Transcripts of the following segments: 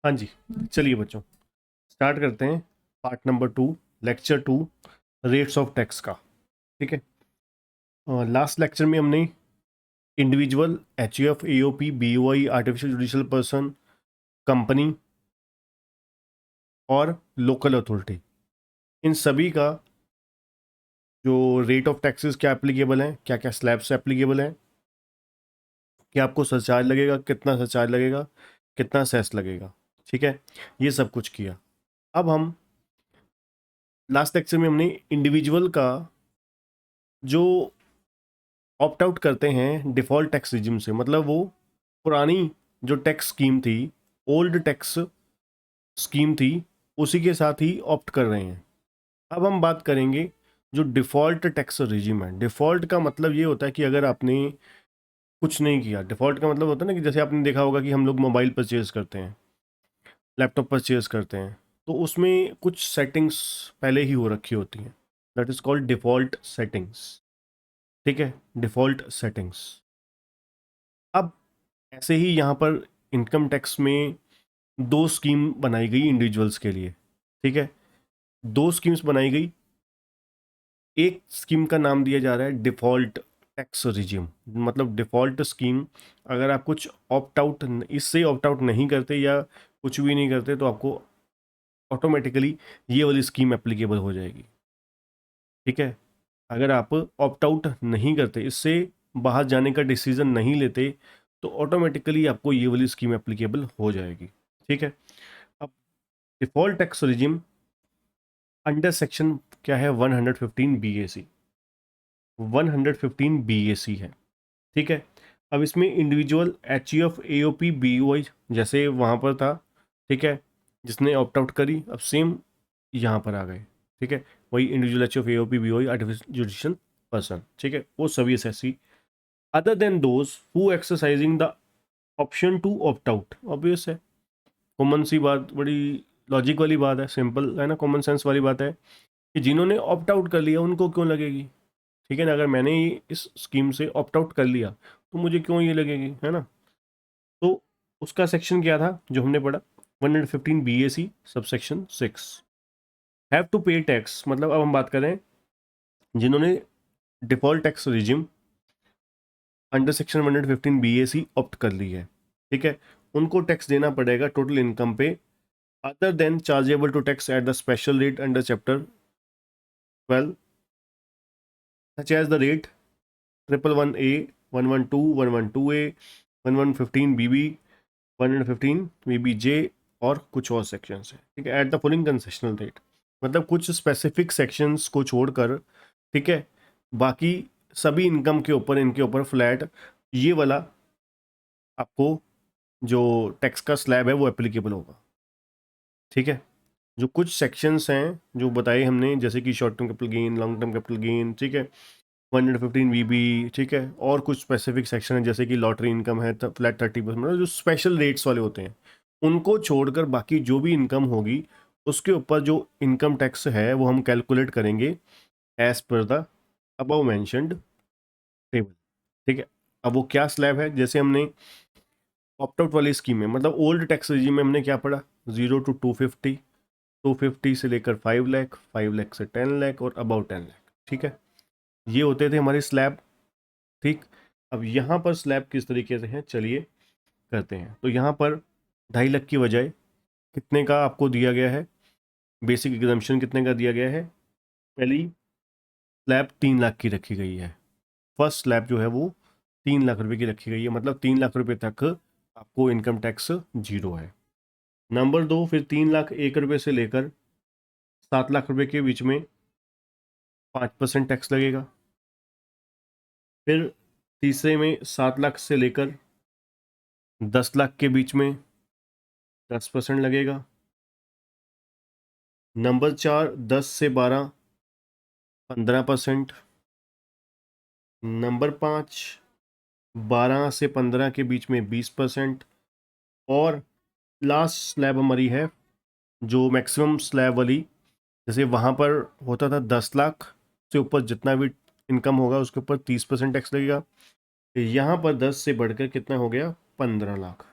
हाँ जी, चलिए बच्चों स्टार्ट करते हैं part number 2, lecture 2, rates of tax का। ठीक है, लास्ट लेक्चर में हमने individual, HUF, AOP, BOI, artificial judicial person, company और लोकल अथॉरिटी, इन सभी का जो रेट ऑफ टैक्सेस क्या एप्लीकेबल हैं, क्या क्या स्लैब्स एप्लीकेबल हैं, क्या आपको सरचार्ज लगेगा, कितना सरचार्ज लगेगा, कितना सेस लगेगा। ठीक है, ये सब कुछ किया। अब हम लास्ट लेक्चर में हमने इंडिविजुअल का जो ऑप्ट आउट करते हैं डिफ़ॉल्ट टैक्स रिजिम से, मतलब वो पुरानी जो टैक्स स्कीम थी, ओल्ड टैक्स स्कीम थी, उसी के साथ ही ऑप्ट कर रहे हैं। अब हम बात करेंगे जो डिफ़ॉल्ट टैक्स रिजिम है। डिफ़ॉल्ट का मतलब ये होता है कि अगर आपने कुछ नहीं किया, डिफ़ॉल्ट का मतलब होता है ना कि जैसे आपने देखा होगा कि हम लोग मोबाइल परचेज़ करते हैं, लैपटॉप परचेज़ करते हैं, तो उसमें कुछ सेटिंग्स पहले ही हो रखी होती हैं। That is called default settings. ठीक है, डिफ़ॉल्ट सेटिंग्स। अब ऐसे ही यहाँ पर इनकम टैक्स में दो स्कीम बनाई गई इंडिविजुअल्स के लिए। ठीक है, दो स्कीम्स बनाई गई। एक स्कीम का नाम दिया जा रहा है डिफ़ॉल्ट टैक्स रिजिम, मतलब डिफ़ॉल्ट स्कीम। अगर आप कुछ ऑप्ट आउट, इससे ऑप्ट आउट नहीं करते या कुछ भी नहीं करते, तो आपको ऑटोमेटिकली ये वाली स्कीम एप्लीकेबल हो जाएगी। ठीक है, अगर आप ऑप्ट आउट नहीं करते, इससे बाहर जाने का डिसीजन नहीं लेते, तो ऑटोमेटिकली आपको ये वाली स्कीम एप्लीकेबल हो जाएगी। ठीक है, अब default tax regime under section क्या है, 115 BAC, 115 BAC है। ठीक है, अब इसमें इंडिविजुअल, एचयूएफ, एओपी, बीओआई जैसे वहाँ पर था, ठीक है, जिसने ऑप्ट आउट करी, अब सेम यहाँ पर आ गए। ठीक है, वही individual, HUF, AOP, BOI, artificial judicial person. ठीक है, वो सभी SSC other than those who exercising the option to opt out. Obvious है, कॉमन सी बात, बड़ी लॉजिक वाली बात है, सिंपल है ना, कॉमन सेंस वाली बात है कि जिन्होंने ऑप्ट आउट कर लिया उनको क्यों लगेगी। ठीक है ना, अगर मैंने इस स्कीम से ऑप्ट आउट कर लिया तो मुझे क्यों ये लगेगी, है ना। तो उसका सेक्शन क्या था जो हमने पढ़ा, 115 BAC subsection 6, have to pay tax. मतलब अब हम बात करें जिन्होंने default tax regime under section 115 BAC opt कर ली है, ठीक है, उनको टैक्स देना पड़ेगा टोटल इनकम पे, other than chargeable to tax at the special rate under chapter 12, such as the rate 111A, 112, 112A, 1115BB, 115BBJ और कुछ और सेक्शंस हैं। ठीक है, at the following concessional rate, मतलब कुछ स्पेसिफिक सेक्शंस को छोड़कर, ठीक है, बाकी सभी इनकम के ऊपर, इनके ऊपर फ्लैट ये वाला आपको जो टैक्स का स्लैब है वो एप्लीकेबल होगा। ठीक है, जो कुछ सेक्शंस हैं जो बताए हमने, जैसे कि short term capital gain, long term capital gain, ठीक है, 115BB, ठीक है, और कुछ स्पेसिफिक सेक्शन है जैसे कि लॉटरी इनकम है, फ्लैट 30%, मतलब जो स्पेशल रेट्स वाले होते हैं उनको छोड़कर बाकी जो भी इनकम होगी उसके ऊपर जो इनकम टैक्स है वो हम कैलकुलेट करेंगे as per the above mentioned table. ठीक है, अब वो क्या स्लैब है, जैसे हमने ऑप्ट आउट वाली स्कीम में, मतलब ओल्ड टैक्स रिजीम में हमने क्या पढ़ा, 0 to 250, 250 से लेकर 5 लाख, 5 लाख से 10 लाख और अबाउ 10 लाख। ठीक है, ये होते थे हमारे स्लैब। ठीक, अब यहाँ पर स्लैब किस तरीके से है, चलिए करते हैं। तो यहाँ पर 2.5 लाख की बजाय कितने का आपको दिया गया है, बेसिक एग्जाम्पशन कितने का दिया गया है, पहली स्लैब 3 लाख की रखी गई है। फर्स्ट स्लैब जो है वो 3 लाख रुपए की रखी गई है, मतलब 3 लाख रुपए तक आपको इनकम टैक्स जीरो है। नंबर 2, फिर 3 लाख 1 रुपए से लेकर 7 लाख रुपए के बीच में 5% टैक्स लगेगा। फिर तीसरे में 7 लाख से लेकर 10 लाख के बीच में 10% लगेगा। नंबर 4, 10 से 12, 15%। नंबर 5, 12 से 15 के बीच में 20%। और लास्ट स्लैब हमारी है जो मैक्सिमम स्लैब वाली, जैसे वहाँ पर होता था 10 लाख से ऊपर जितना भी इनकम होगा उसके ऊपर 30% टैक्स लगेगा। यहाँ पर 10 से बढ़कर कितना हो गया, 15 लाख।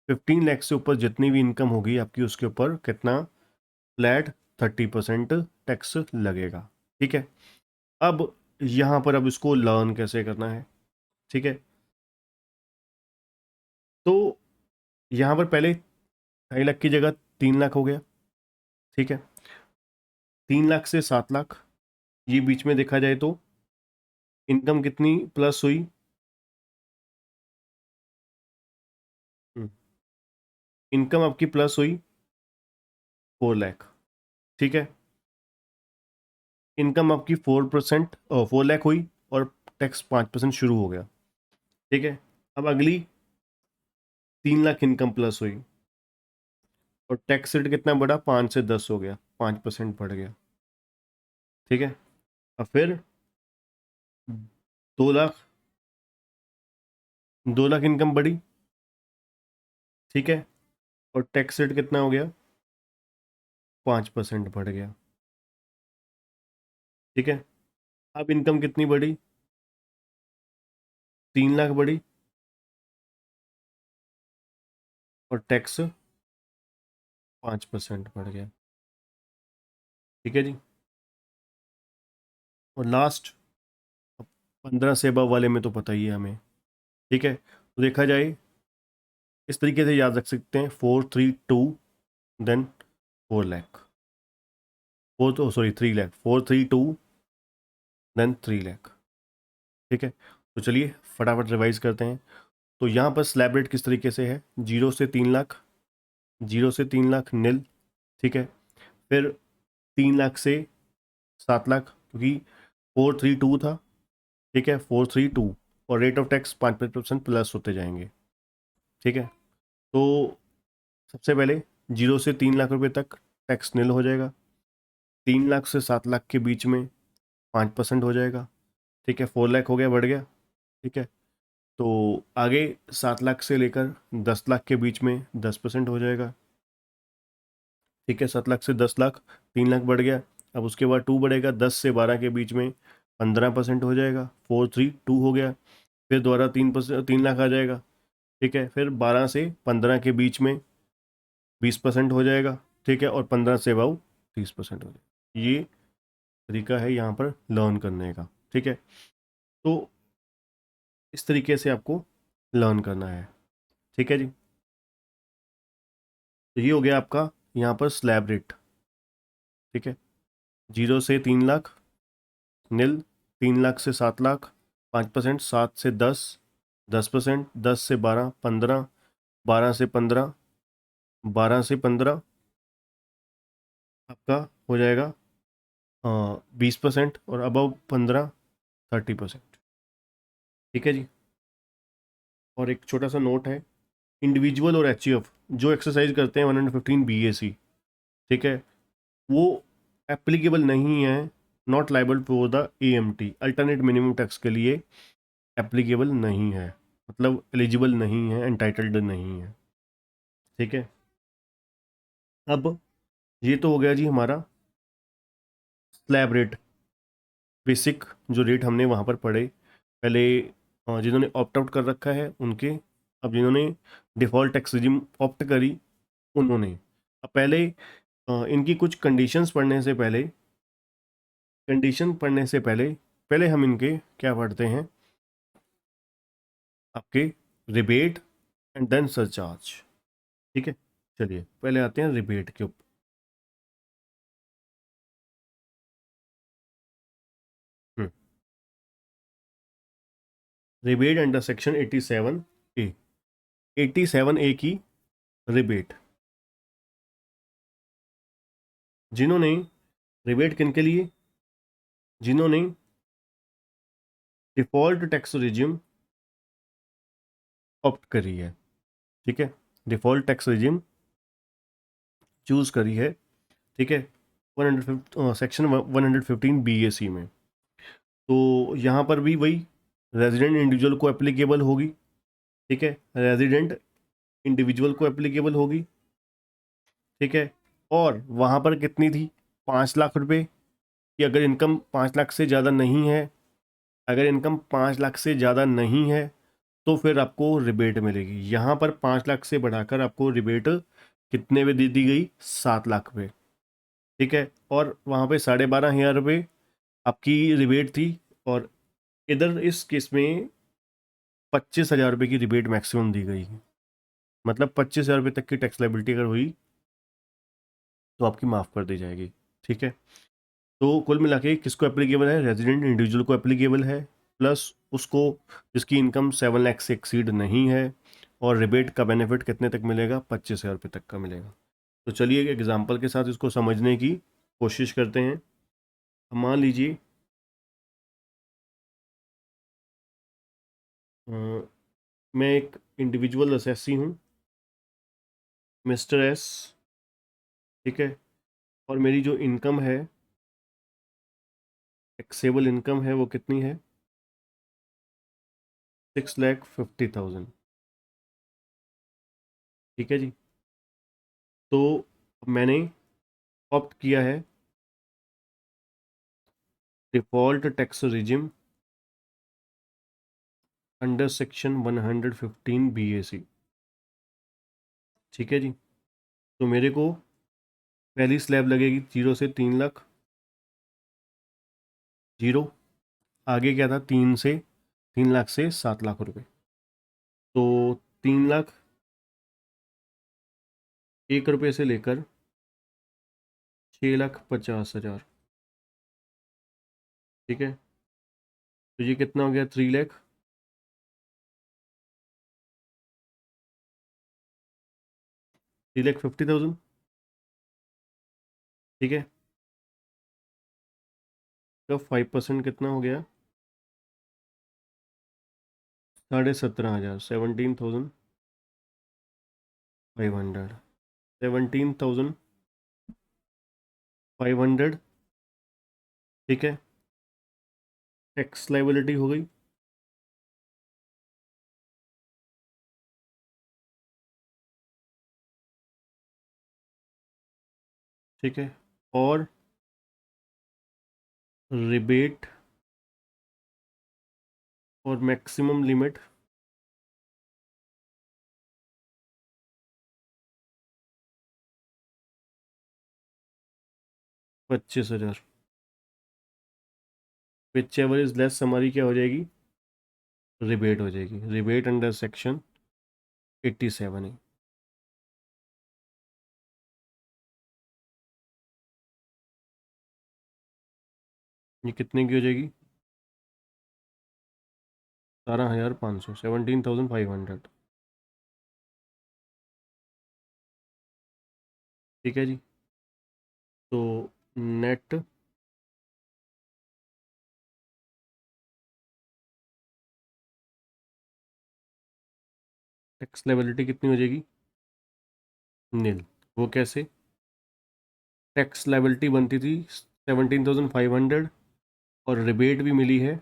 15 लाख से ऊपर जितनी भी इनकम होगी आपकी, उसके ऊपर कितना फ्लैट 30% टैक्स लगेगा। ठीक है, अब यहाँ पर अब इसको लर्न कैसे करना है। ठीक है, तो यहाँ पर पहले 2.5 लाख की जगह 3 लाख हो गया। ठीक है, 3 लाख से 7 लाख, ये बीच में देखा जाए तो इनकम कितनी प्लस हुई, इनकम आपकी प्लस हुई 4 लाख। ठीक है, इनकम आपकी 4%, 4 लाख हुई, और टैक्स 5% शुरू हो गया। ठीक है, अब अगली 3 लाख इनकम प्लस हुई, और टैक्स रेट कितना बढ़ा, 5 से 10 हो गया, 5% बढ़ गया। ठीक है, अब फिर 2 लाख, 2 लाख इनकम बढ़ी। ठीक है, और टैक्स रेट कितना हो गया, 5% बढ़ गया। ठीक है, अब इनकम कितनी बढ़ी, 3 लाख बढ़ी, और टैक्स 5% बढ़ गया। ठीक है जी, और लास्ट 15 से above वाले में तो पता ही है हमें। ठीक है, तो देखा जाए इस तरीके से याद रख सकते हैं, 432 देन 4 लाख, 4 तो सॉरी 3 लाख, 432 देन 3 लाख। ठीक है, तो चलिए फटाफट रिवाइज करते हैं। तो यहाँ पर स्लैब रेट किस तरीके से है, 0 से 3 लाख, 0 से 3 लाख नील। ठीक है, फिर 3 लाख से 7 लाख, क्योंकि 432 था। ठीक है, 432, और रेट ऑफ टैक्स 5% प्लस होते जाएंगे। ठीक है, तो सबसे पहले 0 से 3 लाख रुपए तक टैक्स नील हो जाएगा, 3 लाख से 7 लाख के बीच में 5% हो जाएगा। ठीक है, 4 लाख हो गया, बढ़ गया। ठीक है, तो आगे 7 लाख से लेकर 10 लाख के बीच में 10% हो जाएगा। ठीक है, 7 लाख से 10 लाख, 3 लाख बढ़ गया। अब उसके बाद 2 बढ़ेगा, 10 से 12 के बीच में 15% हो जाएगा, 432 हो गया। फिर दोबारा 3 लाख आ जाएगा। ठीक है, फिर 12 से 15 के बीच में 20% हो जाएगा। ठीक है, और 15 से अबव 30% हो जाएगा। ये तरीका है यहाँ पर लर्न करने का। ठीक है, तो इस तरीके से आपको लर्न करना है। ठीक है जी, तो ये हो गया आपका यहाँ पर स्लैब रेट। ठीक है, 0 से 3 लाख नील, 3 लाख से 7 लाख 5%, 7 से 10 10%, 10 से 12 15, 12 से 15, 12 से 15 आपका हो जाएगा 20%, और अबव 15 30%। ठीक है जी, और एक छोटा सा नोट है, इंडिविजुअल और एचयूएफ जो एक्सरसाइज करते हैं 115 बीएसी, ठीक है, वो एप्लीकेबल नहीं है, not liable for the AMT, alternate minimum tax के लिए एप्लीकेबल नहीं है, मतलब एलिजिबल नहीं है, एंटाइटल्ड नहीं है। ठीक है, अब ये तो हो गया जी हमारा स्लैब रेट, बेसिक जो रेट हमने वहाँ पर पढ़े पहले, जिन्होंने ऑप्ट आउट कर रखा है उनके, अब जिन्होंने डिफ़ॉल्ट टैक्स रिजिम ऑप्ट करी उन्होंने, अब पहले इनकी कुछ कंडीशंस पढ़ने से पहले, कंडीशन पढ़ने से पहले पहले हम इनके क्या पढ़ते हैं, आपके रिबेट एंड देन सरचार्ज। ठीक है, चलिए पहले आते हैं रिबेट के ऊपर। Rebate under section 87A, 87A की रिबेट, जिन्होंने रिबेट किन के लिए, जिन्होंने डिफॉल्ट टैक्स रिजिम ऑप्ट करी है। ठीक है, डिफॉल्ट टैक्स रिजिम चूज करी है। ठीक है, 150 सेक्शन 115 BAC में, तो यहाँ पर भी वही रेजिडेंट इंडिविजुअल को एप्लीकेबल होगी। ठीक है, रेजिडेंट इंडिविजुअल को एप्लीकेबल होगी। ठीक है, और वहाँ पर कितनी थी, 5 लाख रुपए कि अगर इनकम 5 लाख से ज़्यादा नहीं है, अगर इनकम 5 लाख से ज़्यादा नहीं है तो फिर आपको रिबेट मिलेगी। यहाँ पर 5 लाख से बढ़ाकर आपको रिबेट कितने में दे दी गई, 7 लाख पे। ठीक है, और वहाँ पे 12,500 रुपये आपकी रिबेट थी, और इधर इस केस में 25,000 रुपये की रिबेट मैक्सिमम दी गई है। मतलब 25,000 रुपये तक की टैक्स लाइबिलिटी अगर हुई तो आपकी माफ़ कर दी जाएगी। ठीक है, तो कुल मिला के किसको एप्लीकेबल है, रेजिडेंट इंडिविजुअल को एप्लीकेबल है, प्लस उसको जिसकी इनकम 7 लाख से एक्सीड नहीं है, और रिबेट का बेनिफिट कितने तक मिलेगा, 25,000 रुपये तक का मिलेगा। तो चलिए एक एग्जांपल के साथ इसको समझने की कोशिश करते हैं। मान लीजिए अ, मैं एक इंडिविजुअल असेसी हूँ, मिस्टर एस। ठीक है, और मेरी जो इनकम है, टैक्सेबल इनकम है, वो कितनी है, 6,50,000। ठीक है जी, तो मैंने ऑप्ट किया है default tax regime under section 115 BAC। ठीक है जी, तो मेरे को पहली स्लैब लगेगी 0 से 3 लाख, जीरो। आगे क्या था, 3 से 7 लाख रुपए। तो 3,01 रुपये से लेकर 6,50,000। ठीक है, तो ये कितना हो गया, 3 लाख, 3,50,000। ठीक है, तो 5% कितना हो गया, 17,500, 17,500, 17,500। ठीक है, टैक्स लाइबिलिटी हो गई। ठीक है, और रिबेट और maximum limit 25,000। Which ever is less हमारी क्या हो जाएगी, रिबेट हो जाएगी। रिबेट अंडर सेक्शन 87 है। ये कितने की हो जाएगी, 17,500, 17,500। ठीक है जी, तो नेट टैक्स लायबिलिटी कितनी हो जाएगी, नील। वो कैसे, टैक्स लायबिलिटी बनती थी 17,500, और रिबेट भी मिली है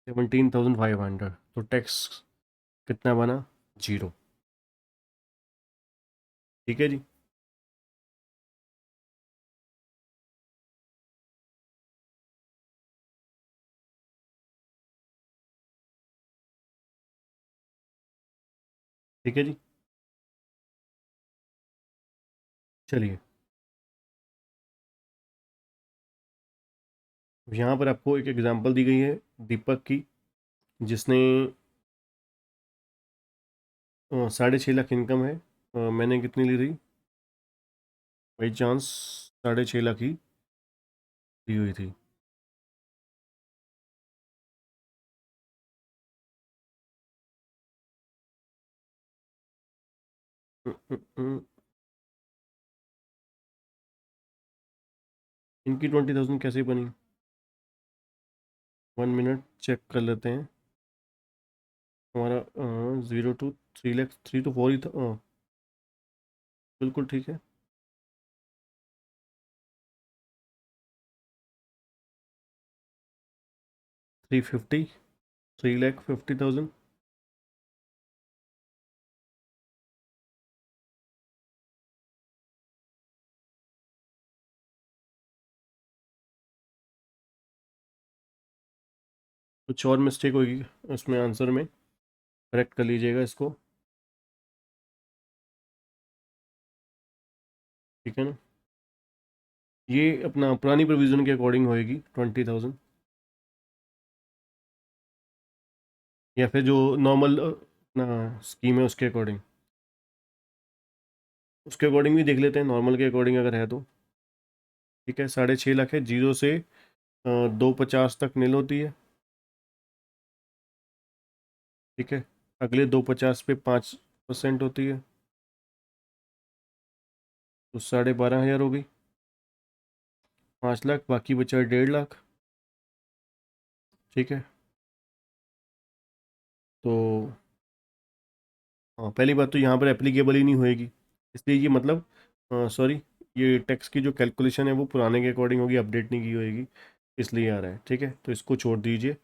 17,500, तो टैक्स कितना बना, जीरो। ठीक है जी, ठीक है जी। चलिए, यहाँ पर आपको एक एग्जांपल दी गई है दीपक की, जिसने 6.5 लाख इनकम है। मैंने कितनी ली थी, बाई चांस 6.5 लाख ही दी हुई थी। हम्म, हम्म, इनकी 20,000 कैसे बनी, 1 मिनट चेक कर लेते हैं। हमारा 0 to 3 लाख, 3 to 4 ही था। बिल्कुल ठीक है, 350, 3,50,000। कुछ और मिस्टेक होगी उसमें आंसर में, करेक्ट कर लीजिएगा इसको, ठीक है ना। ये अपना पुरानी प्रोविज़न के अकॉर्डिंग होएगी 20,000, या फिर जो नॉर्मल अपना स्कीम है उसके अकॉर्डिंग, उसके अकॉर्डिंग भी देख लेते हैं, नॉर्मल के अकॉर्डिंग अगर है तो। ठीक है, 6.5 लाख है, 0 से 250 तक नील होती है। ठीक है, अगले 250 पे 5% होती है, तो 12,500 हो गई, 5 लाख, बाकी बचा 1.5 लाख। ठीक है, तो हाँ, पहली बात तो यहाँ पर एप्लीकेबल ही नहीं होएगी, इसलिए ये मतलब सॉरी, ये टैक्स की जो कैलकुलेशन है वो पुराने के अकॉर्डिंग होगी, अपडेट नहीं की होएगी, इसलिए आ रहा है। ठीक है, तो इसको छोड़ दीजिए।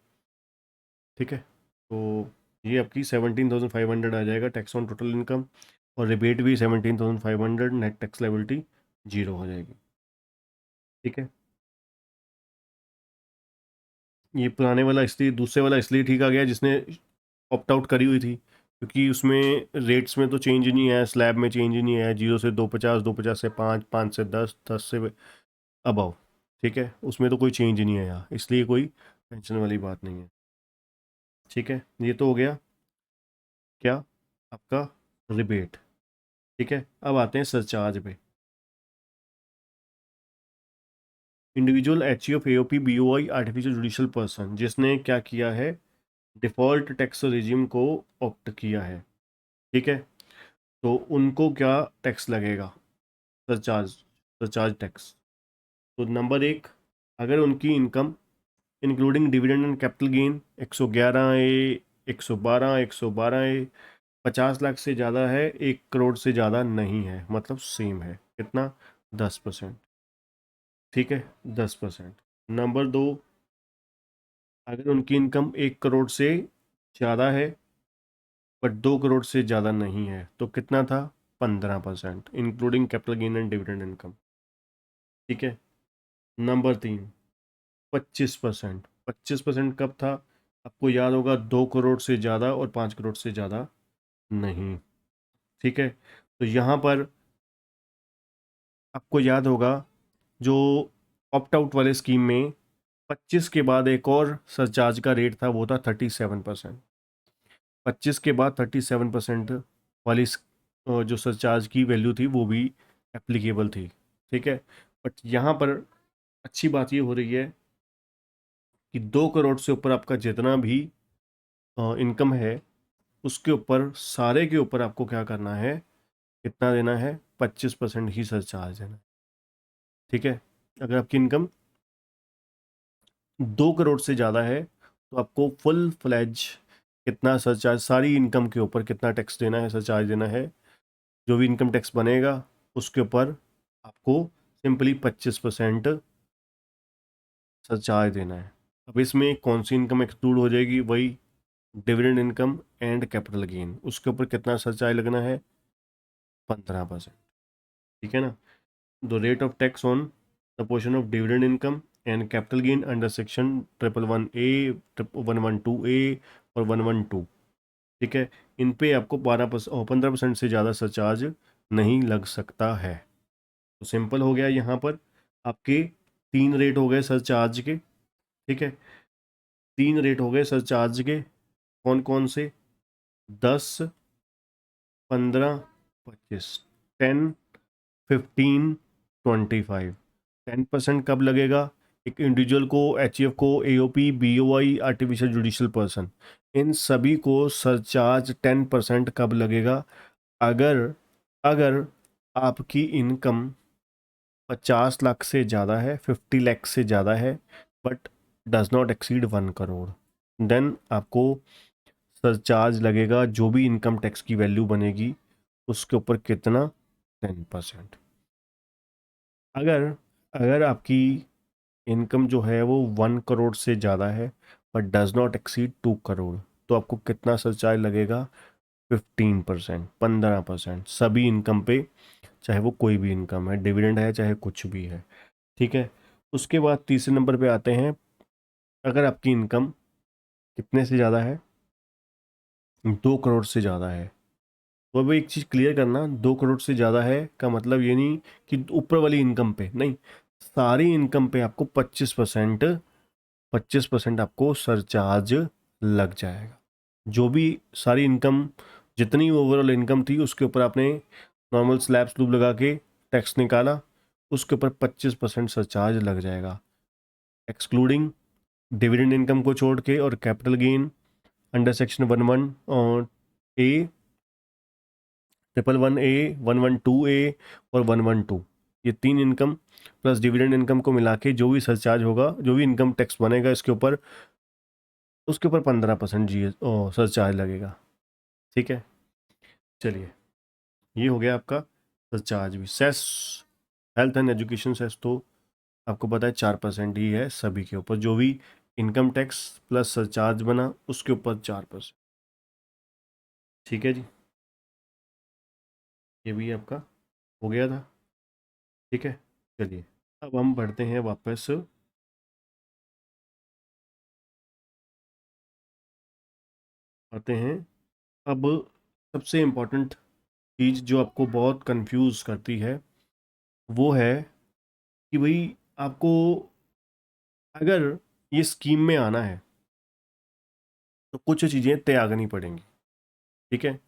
ठीक है, तो ये आपकी 17,500 आ जाएगा टैक्स ऑन टोटल इनकम, और रिबेट भी 17,500, नेट टैक्स लायबिलिटी 0 हो जाएगी। ठीक है, ये पुराने वाला इसलिए, दूसरे वाला इसलिए ठीक आ गया जिसने ऑप्ट आउट करी हुई थी, क्योंकि उसमें रेट्स में तो चेंज ही नहीं आया, स्लैब में चेंज ही नहीं आया, 0 से 250, 250 से 5, 5 से 10, 10 से अबव। ठीक है, उसमें तो कोई चेंज ही नहीं आया, इसलिए कोई टेंशन वाली बात नहीं है। ठीक है, ये तो हो गया क्या, आपका रिबेट। ठीक है, अब आते हैं सरचार्ज पे। Individual H F A O P B O I artificial judicial person जिसने क्या किया है, डिफ़ॉल्ट टैक्स रिजिम को ऑप्ट किया है। ठीक है, तो उनको क्या टैक्स लगेगा, सरचार्ज, सरचार्ज टैक्स। तो नंबर एक, अगर उनकी income including dividend and capital gain 111 A, 112, 112 A, 50 lakh से ज़्यादा है, 1 करोड़ से ज़्यादा नहीं है, मतलब सेम है, कितना, 10%। ठीक है, 10%। नंबर दो, अगर उनकी इनकम 1 करोड़ से ज़्यादा है बट 2 करोड़ से ज़्यादा नहीं है, तो कितना था, 15%, including capital gain and dividend income. ठीक है, नंबर तीन, 25%। 25% कब था, आपको याद होगा, 2 करोड़ से ज़्यादा और 5 करोड़ से ज़्यादा नहीं। ठीक है, तो यहाँ पर आपको याद होगा, जो ऑप्ट आउट वाले स्कीम में 25 के बाद एक और सरचार्ज का रेट था, वो था 37%। 25 के बाद 37% वाली जो सरचार्ज की वैल्यू थी वो भी एप्लीकेबल थी। ठीक है, बट यहाँ पर अच्छी बात ये हो रही है कि 2 करोड़ से ऊपर आपका जितना भी इनकम है, उसके ऊपर, सारे के ऊपर आपको क्या करना है, कितना देना है, 25% ही सरचार्ज देना है। ठीक है, अगर आपकी इनकम 2 करोड़ से ज़्यादा है तो आपको फुल फ्लैज कितना सरचार्ज, सारी इनकम के ऊपर कितना टैक्स देना है, सरचार्ज देना है, जो भी इनकम टैक्स बनेगा उसके ऊपर आपको सिंपली 25% सरचार्ज देना है। अब इसमें कौन सी इनकम एक्सक्लूड हो जाएगी, वही dividend income and capital gain, उसके ऊपर कितना सरचार्ज लगना है, 15%। ठीक है ना, the rate of tax on the portion of dividend income and capital gain under section 111A, 112A और 112। ठीक है, इन पे आपको 15% से ज़्यादा सरचार्ज नहीं लग सकता है। तो सिंपल हो गया, यहाँ पर आपके 3 रेट हो गए सरचार्ज के। ठीक है, 3 रेट हो गए सरचार्ज के, कौन कौन से, 10, 15, 25, 10, 15, 25। 10% कब लगेगा, एक इंडिविजुअल को, एच को, AOP, BOI, artificial judicial person, इन सभी को सरचार्ज 10% कब लगेगा, अगर अगर आपकी इनकम 50 लाख से ज़्यादा है, 50 लाख से ज़्यादा है, but does not exceed 1 crore, then आपको सरचार्ज लगेगा, जो भी इनकम टैक्स की वैल्यू बनेगी उसके ऊपर कितना, 10%। अगर अगर आपकी इनकम जो है वो 1 करोड़ से ज़्यादा है but does not exceed 2 crore, तो आपको कितना सरचार्ज लगेगा, 15%, 15%, सभी इनकम पे, चाहे वो कोई भी इनकम है, डिविडेंड है चाहे कुछ भी है। ठीक है, उसके बाद तीसरे नंबर पे आते हैं, अगर आपकी इनकम कितने से ज़्यादा है? 2 करोड़ से ज़्यादा है। तो अब एक चीज़ क्लियर करना, 2 करोड़ से ज़्यादा है का मतलब ये नहीं कि ऊपर वाली इनकम पे नहीं, सारी इनकम पे आपको 25% आपको सरचार्ज लग जाएगा। जो भी सारी इनकम, जितनी ओवरऑल इनकम थी उसके ऊपर आपने नॉर्मल स्लैब स्लूब लगा के टैक्स निकाला, उसके ऊपर 25% सरचार्ज लग जाएगा, एक्सक्लूडिंग डिविडेंड इनकम को छोड़ के और कैपिटल गेन अंडर सेक्शन 11 और ए, 111A, 112A और 112, ये 3 इनकम प्लस डिविडेंड इनकम को मिला के जो भी सरचार्ज होगा, जो भी इनकम टैक्स बनेगा इसके ऊपर, उसके ऊपर 15% सरचार्ज लगेगा। ठीक है, चलिए ये हो गया आपका सरचार्ज भी। Cess, health and education cess तो आपको पता है 4% ही है सभी के ऊपर, जो भी इनकम टैक्स प्लस सरचार्ज बना उसके ऊपर 4%। ठीक है जी, ये भी आपका हो गया था। ठीक है, चलिए अब हम बढ़ते हैं वापस, आते हैं अब सबसे इम्पोर्टेंट चीज़ जो आपको बहुत कंफ्यूज करती है, वो है कि भाई आपको अगर ये स्कीम में आना है तो कुछ चीज़ें त्यागनी पड़ेंगी। ठीक है,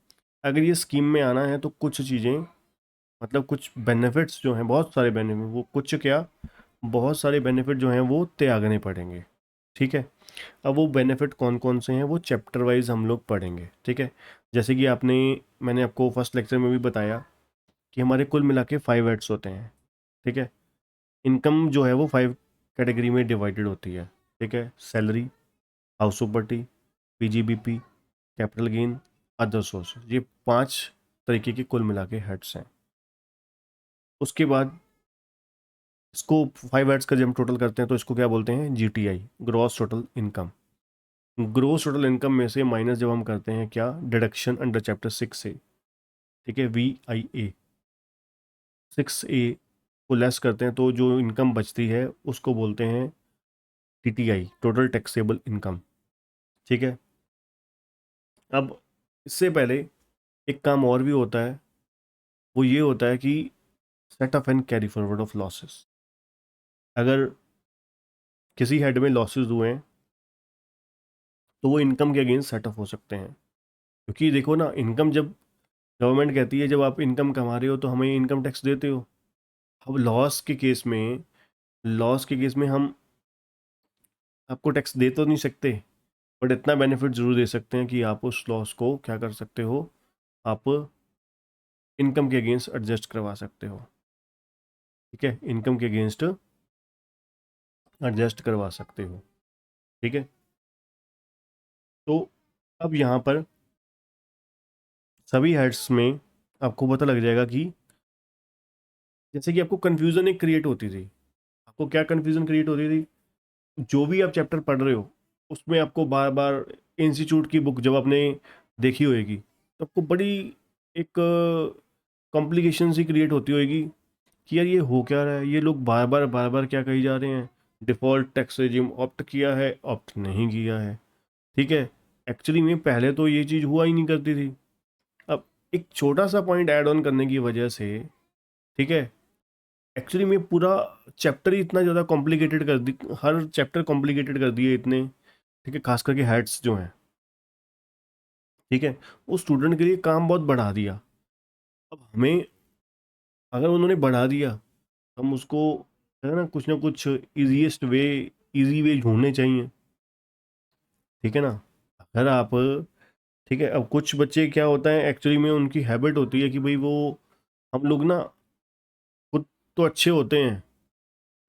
अगर ये स्कीम में आना है तो कुछ चीज़ें, मतलब कुछ बेनिफिट्स जो हैं, बहुत सारे बेनिफिट, वो कुछ क्या, बहुत सारे बेनिफिट जो हैं वो त्यागने पड़ेंगे। ठीक है, अब वो बेनिफिट कौन कौन से हैं वो चैप्टर वाइज हम लोग पढ़ेंगे। ठीक है, जैसे कि मैंने आपको फर्स्ट लेक्चर में भी बताया कि हमारे कुल मिला के 5 हेड्स होते हैं। ठीक है, इनकम जो है वो 5 कैटेगरी में डिवाइडेड होती है। ठीक है, salary, house property, PGBP, capital gain, other source, ये 5 तरीके के कुल मिला के हेड्स हैं। उसके बाद इसको 5 हेड्स का जब हम टोटल करते हैं तो इसको क्या बोलते हैं, GTI, gross total income. Gross total income में से माइनस जब हम करते हैं क्या, डिडक्शन अंडर चैप्टर 6 से। ठीक है, VIA 6A को लेस करते हैं तो जो इनकम बचती है उसको बोलते हैं TTI, टोटल टैक्सेबल इनकम। ठीक है, अब इससे पहले एक काम और भी होता है, वो ये होता है कि set off and carry forward of losses. अगर किसी हेड में लॉसेस हुए हैं तो वो इनकम के अगेंस्ट सेट ऑफ हो सकते हैं, क्योंकि देखो ना, इनकम जब गवर्नमेंट कहती है जब आप इनकम कमा रहे हो तो हमें इनकम टैक्स देते हो। अब लॉस के केस में हम आपको टैक्स दे तो नहीं सकते, बट इतना बेनिफिट ज़रूर दे सकते हैं कि आप उस लॉस को क्या कर सकते हो, आप इनकम के अगेंस्ट एडजस्ट करवा सकते हो। ठीक है, इनकम के अगेंस्ट एडजस्ट करवा सकते हो। ठीक है, तो अब यहाँ पर सभी हेड्स में आपको पता लग जाएगा कि जैसे कि आपको कन्फ्यूज़न एक क्रिएट होती थी। आपको क्या कन्फ्यूज़न क्रिएट होती थी, जो भी आप चैप्टर पढ़ रहे हो उसमें आपको बार बार इंस्टीट्यूट की बुक जब आपने देखी होएगी तो आपको बड़ी एक कॉम्प्लिकेशन सी क्रिएट होती होएगी कि यार ये हो क्या रहा है, ये लोग बार बार क्या कही जा रहे हैं, डिफ़ॉल्ट टैक्स रेजिम ऑप्ट किया है, ऑप्ट नहीं किया है। ठीक है, एक्चुअली में पहले तो ये चीज़ हुआ ही नहीं करती थी। अब एक छोटा सा पॉइंट ऐड ऑन करने की वजह से, ठीक है, एक्चुअली में पूरा चैप्टर ही इतना ज़्यादा कॉम्प्लिकेटेड कर दी, हर चैप्टर कॉम्प्लिकेटेड कर दिए इतने। ठीक है, खास करके हेड्स जो हैं, ठीक है, उस स्टूडेंट के लिए काम बहुत बढ़ा दिया। अब हमें, अगर उन्होंने बढ़ा दिया, हम उसको है ना कुछ इजीएस्ट वे, इजी वे ढूंढने चाहिए। ठीक है ना, अगर आप, ठीक है, अब कुछ बच्चे क्या होता है एक्चुअली में उनकी हैबिट होती है कि भाई वो, हम लोग ना खुद तो अच्छे होते हैं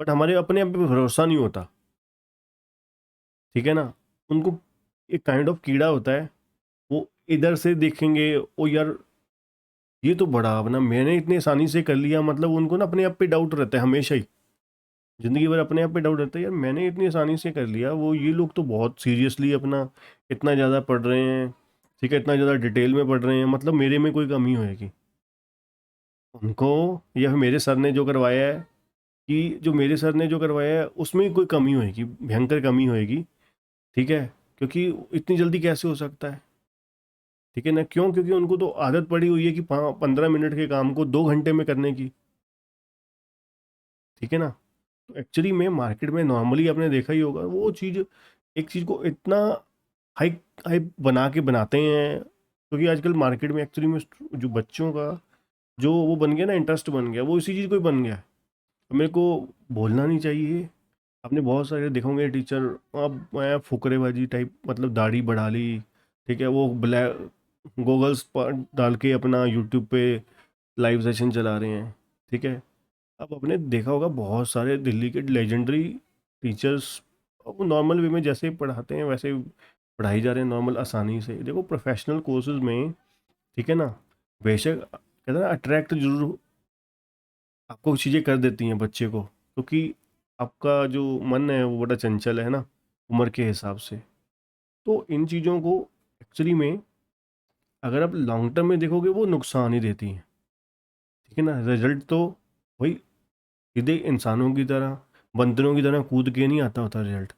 बट हमारे अपने आप पे भरोसा नहीं होता। ठीक है ना, उनको एक काइंड ऑफ कीड़ा होता है, वो इधर से देखेंगे ओ यार ये तो बड़ा अपना मैंने इतनी आसानी से कर लिया, मतलब उनको ना अपने आप पे डाउट रहता है हमेशा ही, ज़िंदगी भर अपने आप पे डाउट रहता है, यार मैंने इतनी आसानी से कर लिया, वो ये लोग तो बहुत सीरियसली अपना इतना ज़्यादा पढ़ रहे हैं। ठीक है, इतना ज़्यादा डिटेल में पढ़ रहे हैं, मतलब मेरे में कोई कमी होएगी उनको, या मेरे सर ने जो करवाया है, कि जो मेरे सर ने जो करवाया है उसमें कोई कमी होएगी, भयंकर कमी होएगी। ठीक है, क्योंकि इतनी जल्दी कैसे हो सकता है? ठीक है ना, क्यों? क्योंकि उनको तो आदत पड़ी हुई है कि 15 मिनट के काम को 2 घंटे में करने की। ठीक है ना। तो एक्चुअली में मार्केट में नॉर्मली आपने देखा ही होगा, वो चीज़, एक चीज़ को इतना हाई हाई बना के बनाते हैं, क्योंकि आजकल मार्केट में एक्चुअली में जो बच्चों का जो वो बन गया ना, इंटरेस्ट बन गया, वो इसी चीज़ को ही बन गया है। मेरे को बोलना नहीं चाहिए। आपने बहुत सारे देखोगे टीचर, अब मैं फुकरेबाजी टाइप, मतलब दाढ़ी बढ़ा ली, ठीक है, वो ब्लैक गोगल्स डाल के अपना यूट्यूब पे लाइव सेशन चला रहे हैं। ठीक है। अब आपने देखा होगा बहुत सारे दिल्ली के लेजेंडरी टीचर्स, वो नॉर्मल वे में जैसे पढ़ाते हैं वैसे पढ़ाई जा रहे हैं, नॉर्मल आसानी से। देखो प्रोफेशनल कोर्सेज में, ठीक है ना, बेशक कहते हैं ना, अट्रैक्ट जरूर आपको चीज़ें कर देती हैं बच्चे को, क्योंकि आपका जो मन है वो बड़ा चंचल है ना, उम्र के हिसाब से। तो इन चीज़ों को एक्चुअली में अगर आप लॉन्ग टर्म में देखोगे वो नुकसान ही देती हैं। ठीक है ना, रिजल्ट तो वही सीधे इंसानों की तरह, बंदरों की तरह कूद के नहीं आता होता रिजल्ट।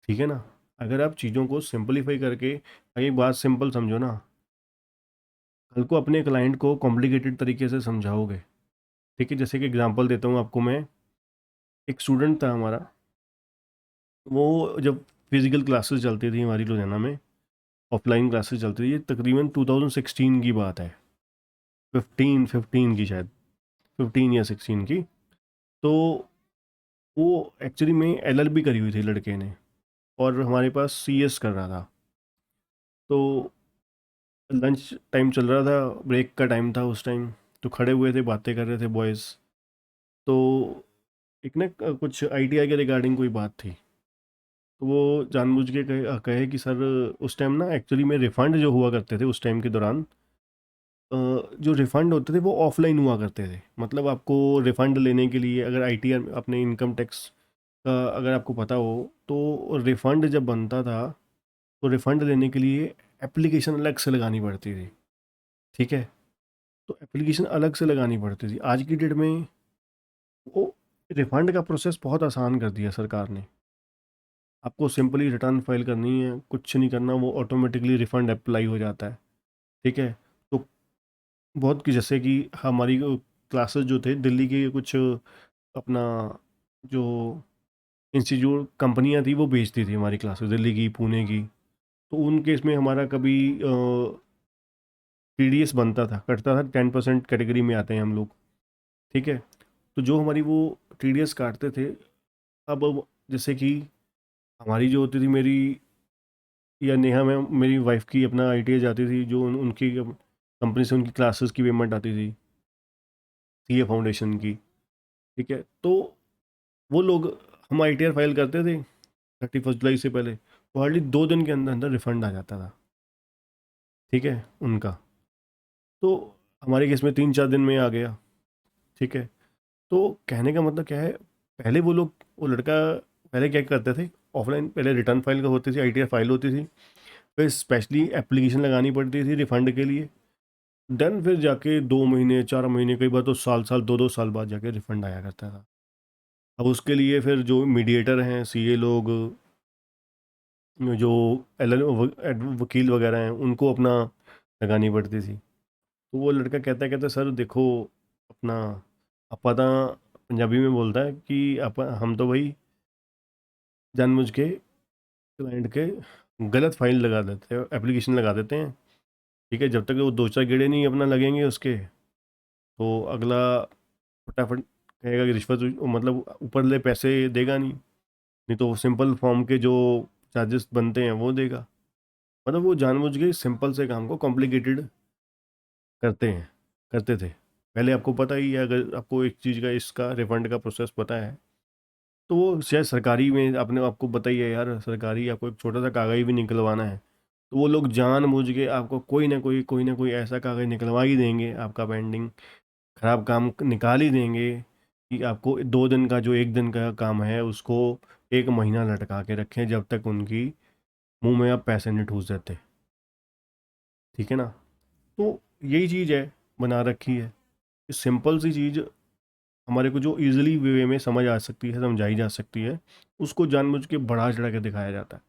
ठीक है ना। अगर आप चीज़ों को सिंपलीफाई करके, एक बात सिंपल समझो ना, कल को अपने क्लाइंट को कॉम्प्लिकेटेड तरीके से समझाओगे। ठीक है, जैसे कि एग्जांपल देता हूँ आपको मैं। एक स्टूडेंट था हमारा, वो जब फिजिकल क्लासेस चलती थी हमारी लुधियाना में, ऑफलाइन क्लासेस चलती थी, ये तकरीबन 2016 की बात है, 15 की शायद, 15 या 16 की। तो वो एक्चुअली में एलएलबी करी हुई थी लड़के ने, और हमारे पास सीएस कर रहा था। तो लंच टाइम चल रहा था, ब्रेक का टाइम था उस टाइम। तो खड़े हुए थे, बातें कर रहे थे बॉयज़। तो एक ना कुछ आईटीआई के रिगार्डिंग कोई बात थी। तो वो जानबूझ के कहे कि सर, उस टाइम ना एक्चुअली में रिफ़ंड जो हुआ करते थे उस टाइम के दौरान, जो रिफ़ंड होते थे वो ऑफलाइन हुआ करते थे। मतलब आपको रिफ़ंड लेने के लिए, अगर आईटीआर अपने इनकम टैक्स का अगर आपको पता हो, तो रिफ़ंड जब बनता था, तो रिफ़ंड लेने के लिए एप्लीकेशन अलग से लगानी पड़ती थी। ठीक है। तो एप्लीकेशन अलग से लगानी पड़ती थी। आज की डेट में वो रिफ़ंड का प्रोसेस बहुत आसान कर दिया सरकार ने। आपको सिंपली रिटर्न फाइल करनी है, कुछ नहीं करना, वो ऑटोमेटिकली रिफ़ंड अप्लाई हो जाता है। ठीक है। तो बहुत की, जैसे कि हमारी क्लासेस जो थे दिल्ली के कुछ अपना जो इंस्टीट्यूट कंपनियां थी वो बेचती थी हमारी क्लासेस, दिल्ली की, पुणे की। तो उन केस में हमारा कभी टीडीएस बनता था, कटता था, 10% कैटेगरी में आते हैं हम लोग। ठीक है। तो जो हमारी वो टीडीएस काटते थे, अब जैसे कि हमारी जो होती थी, मेरी या नेहा में, मेरी वाइफ की अपना आईटीआई जाती थी, जो उनकी कंपनी से उनकी क्लासेस की पेमेंट आती थी, सीए फाउंडेशन की। ठीक है। तो वो लोग, हम आईटीआर फाइल करते थे 31 जुलाई से पहले, तो हार्डली 2 दिन के अंदर अंदर रिफंड आ जाता था। ठीक है, उनका। तो हमारे केस में 3-4 दिन में आ गया। ठीक है। तो कहने का मतलब क्या है, पहले वो लोग, वो लड़का पहले क्या करते थे, ऑफलाइन पहले रिटर्न फाइल का होती थी, आईटीआर फाइल होती थी, फिर स्पेशली एप्लीकेशन लगानी पड़ती थी रिफंड के लिए। देन फिर जाके 2 महीने, 4 महीने, कई बार तो साल साल, 2-2 साल बाद जाके रिफंड आया करता था। अब उसके लिए फिर जो मीडिएटर हैं, सीए लोग, जो वकील वगैरह हैं, उनको अपना लगानी पड़ती थी। तो वो लड़का कहता सर देखो, अपना अपना पंजाबी में बोलता है कि हम तो भाई जानबूझ के क्लाइंट के गलत फाइल लगा देते हैं, एप्लीकेशन लगा देते हैं। ठीक है, जब तक वो 2-4 गेड़े नहीं अपना लगेंगे उसके, तो अगला फटाफट कहेगा कि रिश्वत, मतलब ऊपर ले पैसे देगा नहीं, नहीं तो सिंपल फॉर्म के जो चार्जेस बनते हैं वो देगा। मतलब वो जानबूझ के सिंपल से काम को कॉम्प्लिकेटेड करते हैं, करते थे। पहले आपको पता ही है, अगर आपको एक चीज़ का, इसका रिफंड का प्रोसेस पता है, तो वो शायद सरकारी में, आपने, आपको बताइए यार, सरकारी आपको एक छोटा सा कागज़ भी निकलवाना है, तो वो लोग जानबूझ के आपको कोई ना कोई ऐसा कागज़ निकलवा ही देंगे, आपका पेंडिंग ख़राब काम निकाल ही देंगे, कि आपको 2 दिन का, जो 1 दिन का काम है उसको 1 महीना लटका के रखें, जब तक उनकी मुंह में आप पैसे नहीं ठूस देते। ठीक है ना। तो यही चीज़ है, बना रखी है। सिंपल सी चीज़ हमारे को जो इजीली वे में समझ आ सकती है, समझाई जा सकती है, उसको जानबूझ के बढ़ा चढ़ा के दिखाया जाता है।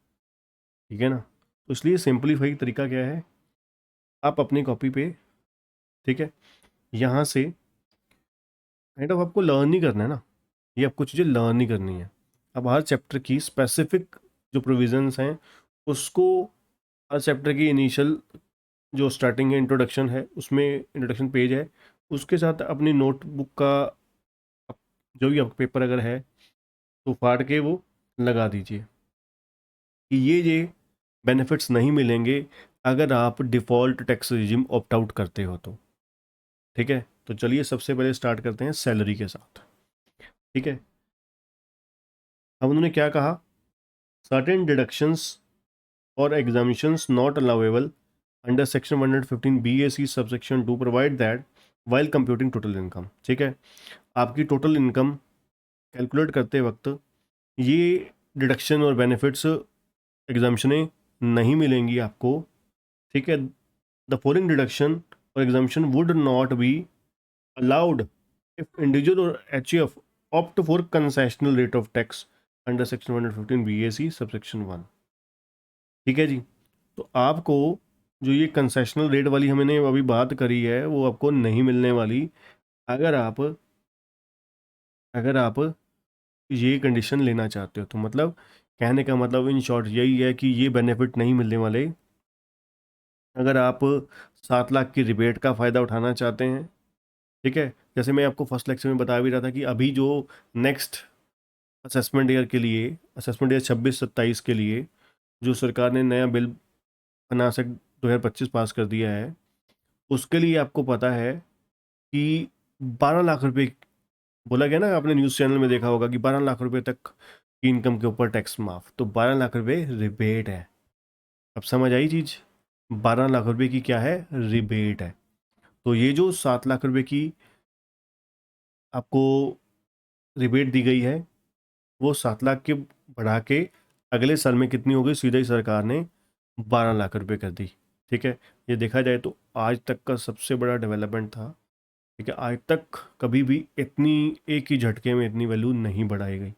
ठीक है ना। तो इसलिए सिंपलीफाई तरीका क्या है, आप अपनी कॉपी पे, ठीक है, यहाँ से काइंड ऑफ आपको लर्न नहीं करना है ना, ये आपको चीज़ें लर्न नहीं करनी है। अब हर चैप्टर की स्पेसिफिक जो प्रोविजंस हैं उसको, हर चैप्टर की इनिशियल जो स्टार्टिंग है, इंट्रोडक्शन है, उसमें इंट्रोडक्शन पेज है, उसके साथ अपनी नोटबुक का जो भी आपका पेपर अगर है तो फाड़ के वो लगा दीजिए कि ये बेनिफिट्स नहीं मिलेंगे अगर आप default tax regime opt out करते हो तो। ठीक है, तो चलिए सबसे पहले स्टार्ट करते हैं सैलरी के साथ। ठीक है, अब उन्होंने क्या कहा, सर्टेन डिडक्शंस और एग्जामिशंस not allowable under section 115 BAC subsection 2 provide that while computing total income. ठीक है, आपकी टोटल इनकम कैलकुलेट करते वक्त ये डिडक्शन और बेनिफिट्स, एग्जाम्शनें नहीं मिलेंगी आपको। ठीक है, द फॉलोइंग डिडक्शन और exemption would not be allowed if individual और HUF opt for concessional rate of tax under section 115 BAC subsection 1। ठीक है जी, तो आपको जो ये कंसेशनल रेट वाली हमने अभी बात करी है वो आपको नहीं मिलने वाली अगर आप ये कंडीशन लेना चाहते हो। तो मतलब कहने का मतलब इन शॉर्ट यही है कि ये बेनिफिट नहीं मिलने वाले अगर आप 7 लाख की रिबेट का फ़ायदा उठाना चाहते हैं। ठीक है, जैसे मैं आपको फर्स्ट लेक्चर में बता भी रहा था कि अभी जो नेक्स्ट असेसमेंट ईयर के लिए, असेसमेंट ईयर 26-27 के लिए जो सरकार ने नया बिल बना सक 2025 पास कर दिया है, उसके लिए आपको पता है कि 12 लाख रुपए बोला गया ना, आपने न्यूज़ चैनल में देखा होगा कि 12 लाख रुपए तक की इनकम के ऊपर टैक्स माफ, तो 12 लाख रुपए रिबेट है। अब समझ आई चीज़, 12 लाख रुपए की क्या है, रिबेट है। तो ये जो 7 लाख रुपए की आपको रिबेट दी गई है वो 7 लाख के बढ़ा के अगले साल में कितनी हो गई, सीधा ही सरकार ने 12 लाख रुपए कर दी। ठीक है, ये देखा जाए तो आज तक का सबसे बड़ा डेवलपमेंट था। ठीक है, आज तक कभी भी इतनी एक ही झटके में इतनी वैल्यू नहीं बढ़ाई गई,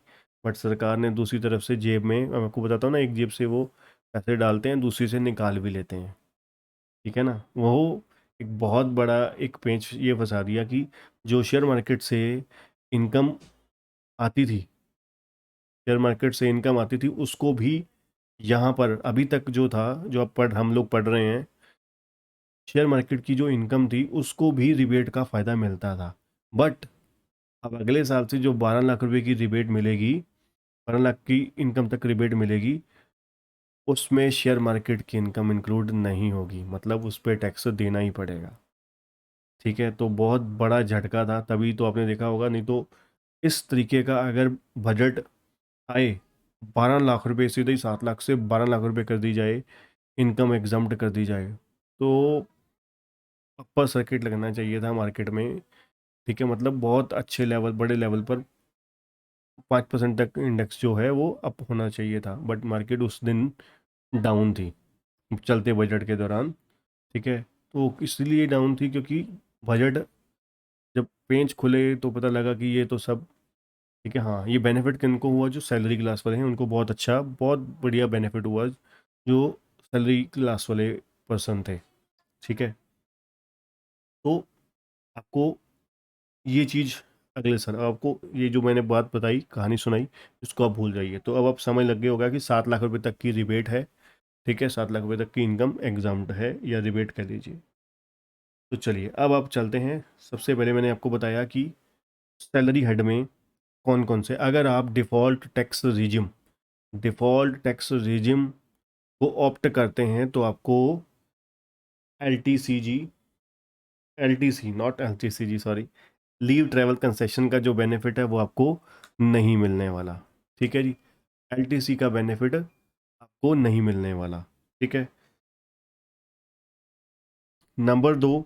बट सरकार ने दूसरी तरफ से जेब में, मैं आपको बताता हूँ ना, एक जेब से वो पैसे डालते हैं, दूसरी से निकाल भी लेते हैं। ठीक है ना, वो एक बहुत बड़ा एक पेंच ये फंसा दिया कि जो शेयर मार्केट से इनकम आती थी, शेयर मार्केट से इनकम आती थी, उसको भी यहाँ पर अभी तक जो था, जो अब हम लोग पढ़ रहे हैं, शेयर मार्केट की जो इनकम थी उसको भी रिबेट का फ़ायदा मिलता था। बट अब अगले साल से जो 12 लाख रुपए की रिबेट मिलेगी, 12 लाख की इनकम तक रिबेट मिलेगी, उसमें शेयर मार्केट की इनकम इंक्लूड नहीं होगी, मतलब उस पर टैक्स देना ही पड़ेगा। ठीक है, तो बहुत बड़ा झटका था, तभी तो आपने देखा होगा, नहीं तो इस तरीके का अगर बजट आए, 12 लाख रुपए सीधे ही 7 लाख से 12 लाख रुपए कर दी जाए, इनकम एग्जम्प्ट कर दी जाए, तो अपर सर्किट लगना चाहिए था मार्केट में। ठीक है, मतलब बहुत अच्छे लेवल, बड़े लेवल पर 5% तक इंडेक्स जो है वो अप होना चाहिए था, बट मार्केट उस दिन डाउन थी चलते बजट के दौरान। ठीक है, तो इसलिए डाउन थी क्योंकि बजट जब पेंच खुले तो पता लगा कि ये तो सब, ठीक है, हाँ, ये बेनिफिट किनको हुआ, जो सैलरी क्लास वाले हैं उनको बहुत अच्छा, बहुत बढ़िया बेनिफिट हुआ, जो सैलरी क्लास वाले पर्सन थे। ठीक है, तो आपको ये चीज़ अगले साल, आपको ये जो मैंने बात बताई, कहानी सुनाई, इसको आप भूल जाइए। तो अब आप समझ लग गए होगा कि 7 लाख रुपए तक की रिबेट है। ठीक है, 7 लाख रुपए तक की इनकम एग्जाम्प्ट है या रिबेट कह लीजिए। तो चलिए अब आप चलते हैं, सबसे पहले मैंने आपको बताया कि सैलरी हेड में कौन कौन से, अगर आप डिफ़ॉल्ट टैक्स रिजिम को ऑप्ट करते हैं तो आपको LTCG, LTC not LTCG sorry, leave travel concession का जो बेनिफिट है वो आपको नहीं मिलने वाला। ठीक है जी, LTC का बेनिफिट आपको नहीं मिलने वाला। ठीक है, नंबर 2,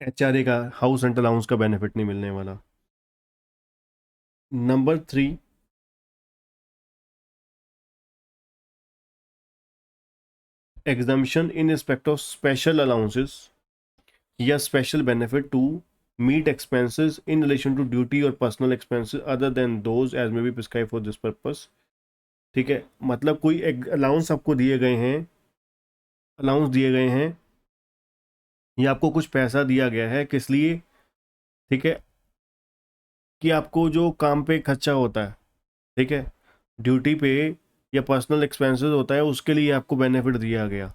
HRA का, हाउस रेंट अलाउंस का बेनिफिट नहीं मिलने वाला। Number 3, exemption in respect of special allowances या special benefit to meet expenses in relation to duty और personal expenses other than those as may be prescribe for this purpose. ठीक है, मतलब कोई अलाउंस आपको दिए गए हैं, अलाउंस दिए गए हैं, या आपको कुछ पैसा दिया गया है किस लिए, ठीक है, कि आपको जो काम पे खर्चा होता है, ठीक है, ड्यूटी पे या पर्सनल एक्सपेंसेस होता है, उसके लिए आपको बेनिफिट दिया गया,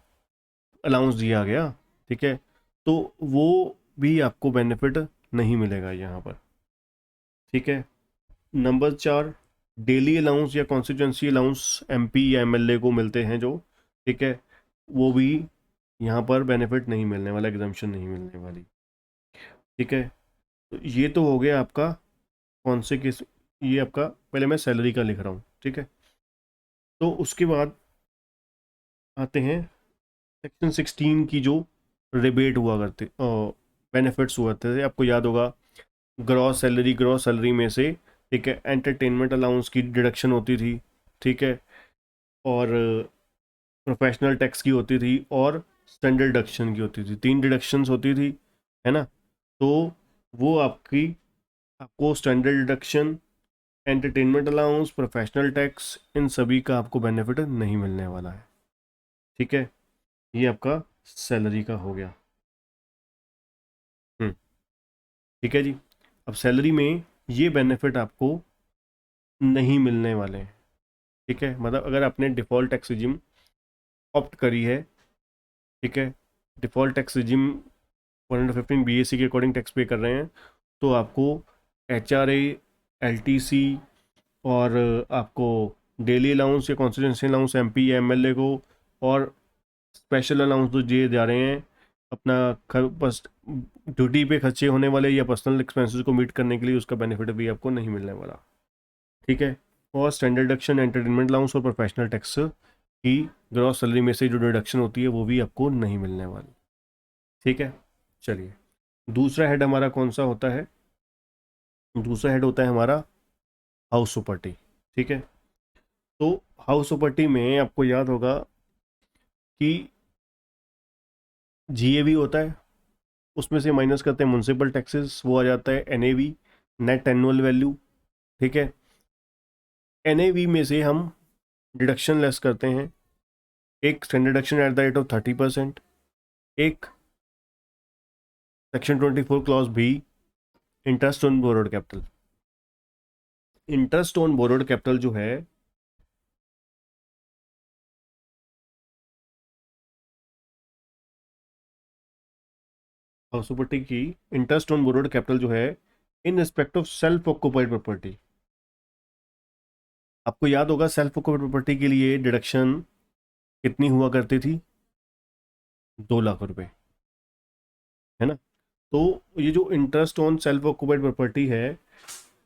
अलाउंस दिया गया, ठीक है, तो वो भी आपको बेनिफिट नहीं मिलेगा यहाँ पर। ठीक है। नंबर 4, डेली अलाउंस या कॉन्स्टिट्यूंसी अलाउंस एमपी या एमएलए को मिलते हैं जो, ठीक है, वो भी यहाँ पर बेनिफिट नहीं मिलने वाला, एग्जाम्पशन नहीं मिलने वाली। ठीक है, तो ये तो हो गया आपका कौन से किस, ये आपका पहले मैं सैलरी का लिख रहा हूँ, ठीक है। तो उसके बाद आते हैं सेक्शन 16 की जो रिबेट हुआ करते, बेनिफिट्स हुआ करते थे, आपको याद होगा, ग्रॉस सैलरी में से, ठीक है, एंटरटेनमेंट अलाउंस की डिडक्शन होती थी, ठीक है, और प्रोफेशनल टैक्स की होती थी, और स्टैंडर्ड डिडक्शन की होती थी, 3 डिडक्शंस होती थी, है ना। तो वो आपकी, आपको standard deduction, entertainment allowance, professional tax, इन सभी का आपको बेनिफिट नहीं मिलने वाला है। ठीक है, ये आपका सैलरी का हो गया। हम्म, ठीक है जी। अब सैलरी में ये बेनिफिट आपको नहीं मिलने वाले हैं। ठीक है, मतलब अगर आपने डिफ़ॉल्ट टैक्स रिजिम ऑप्ट करी है, ठीक है, डिफ़ॉल्ट टैक्स रिजिम 115 BAC के अकॉर्डिंग टैक्स पे कर रहे हैं, तो आपको HRA, LTC, और आपको डेली अलाउंस या कॉन्स्टिट्यूंसी अलाउंस एमपी या एमएलए को, और स्पेशल अलाउंस तो दिए जा रहे हैं अपना बस ड्यूटी पे खर्चे होने वाले या पर्सनल एक्सपेंसेस को मीट करने के लिए, उसका बेनिफिट भी आपको नहीं मिलने वाला। ठीक है, और स्टैंडर्ड डिडक्शन, एंटरटेनमेंट अलाउंस और प्रोफेशनल टैक्स की ग्रॉस सैलरी में से जो डिडक्शन होती है वो भी आपको नहीं मिलने वाली। ठीक है, चलिए, दूसरा हेड हमारा कौन सा होता है, दूसरा हेड होता है हमारा हाउस प्रॉपर्टी। ठीक है, तो हाउस प्रॉपर्टी में आपको याद होगा कि GAV होता है, उसमें से माइनस करते हैं म्यूनसिपल टैक्सेस, वो आ जाता है NAV, नेट एनुअल वैल्यू। ठीक है, NAV में से हम डिडक्शन लेस करते हैं, एक standard deduction at the rate of 30%, एक सेक्शन 24 क्लॉज भी, interest on borrowed capital. Interest on borrowed capital जो है, हाउस प्रॉपर्टी की इंटरेस्ट ऑन बोरोड कैपिटल जो है इन respect of self occupied property, आपको याद होगा सेल्फ ऑक्युपाइड प्रॉपर्टी के लिए डिडक्शन कितनी हुआ करती थी, 2 लाख रुपए, है ना। तो ये जो interest on self occupied property है,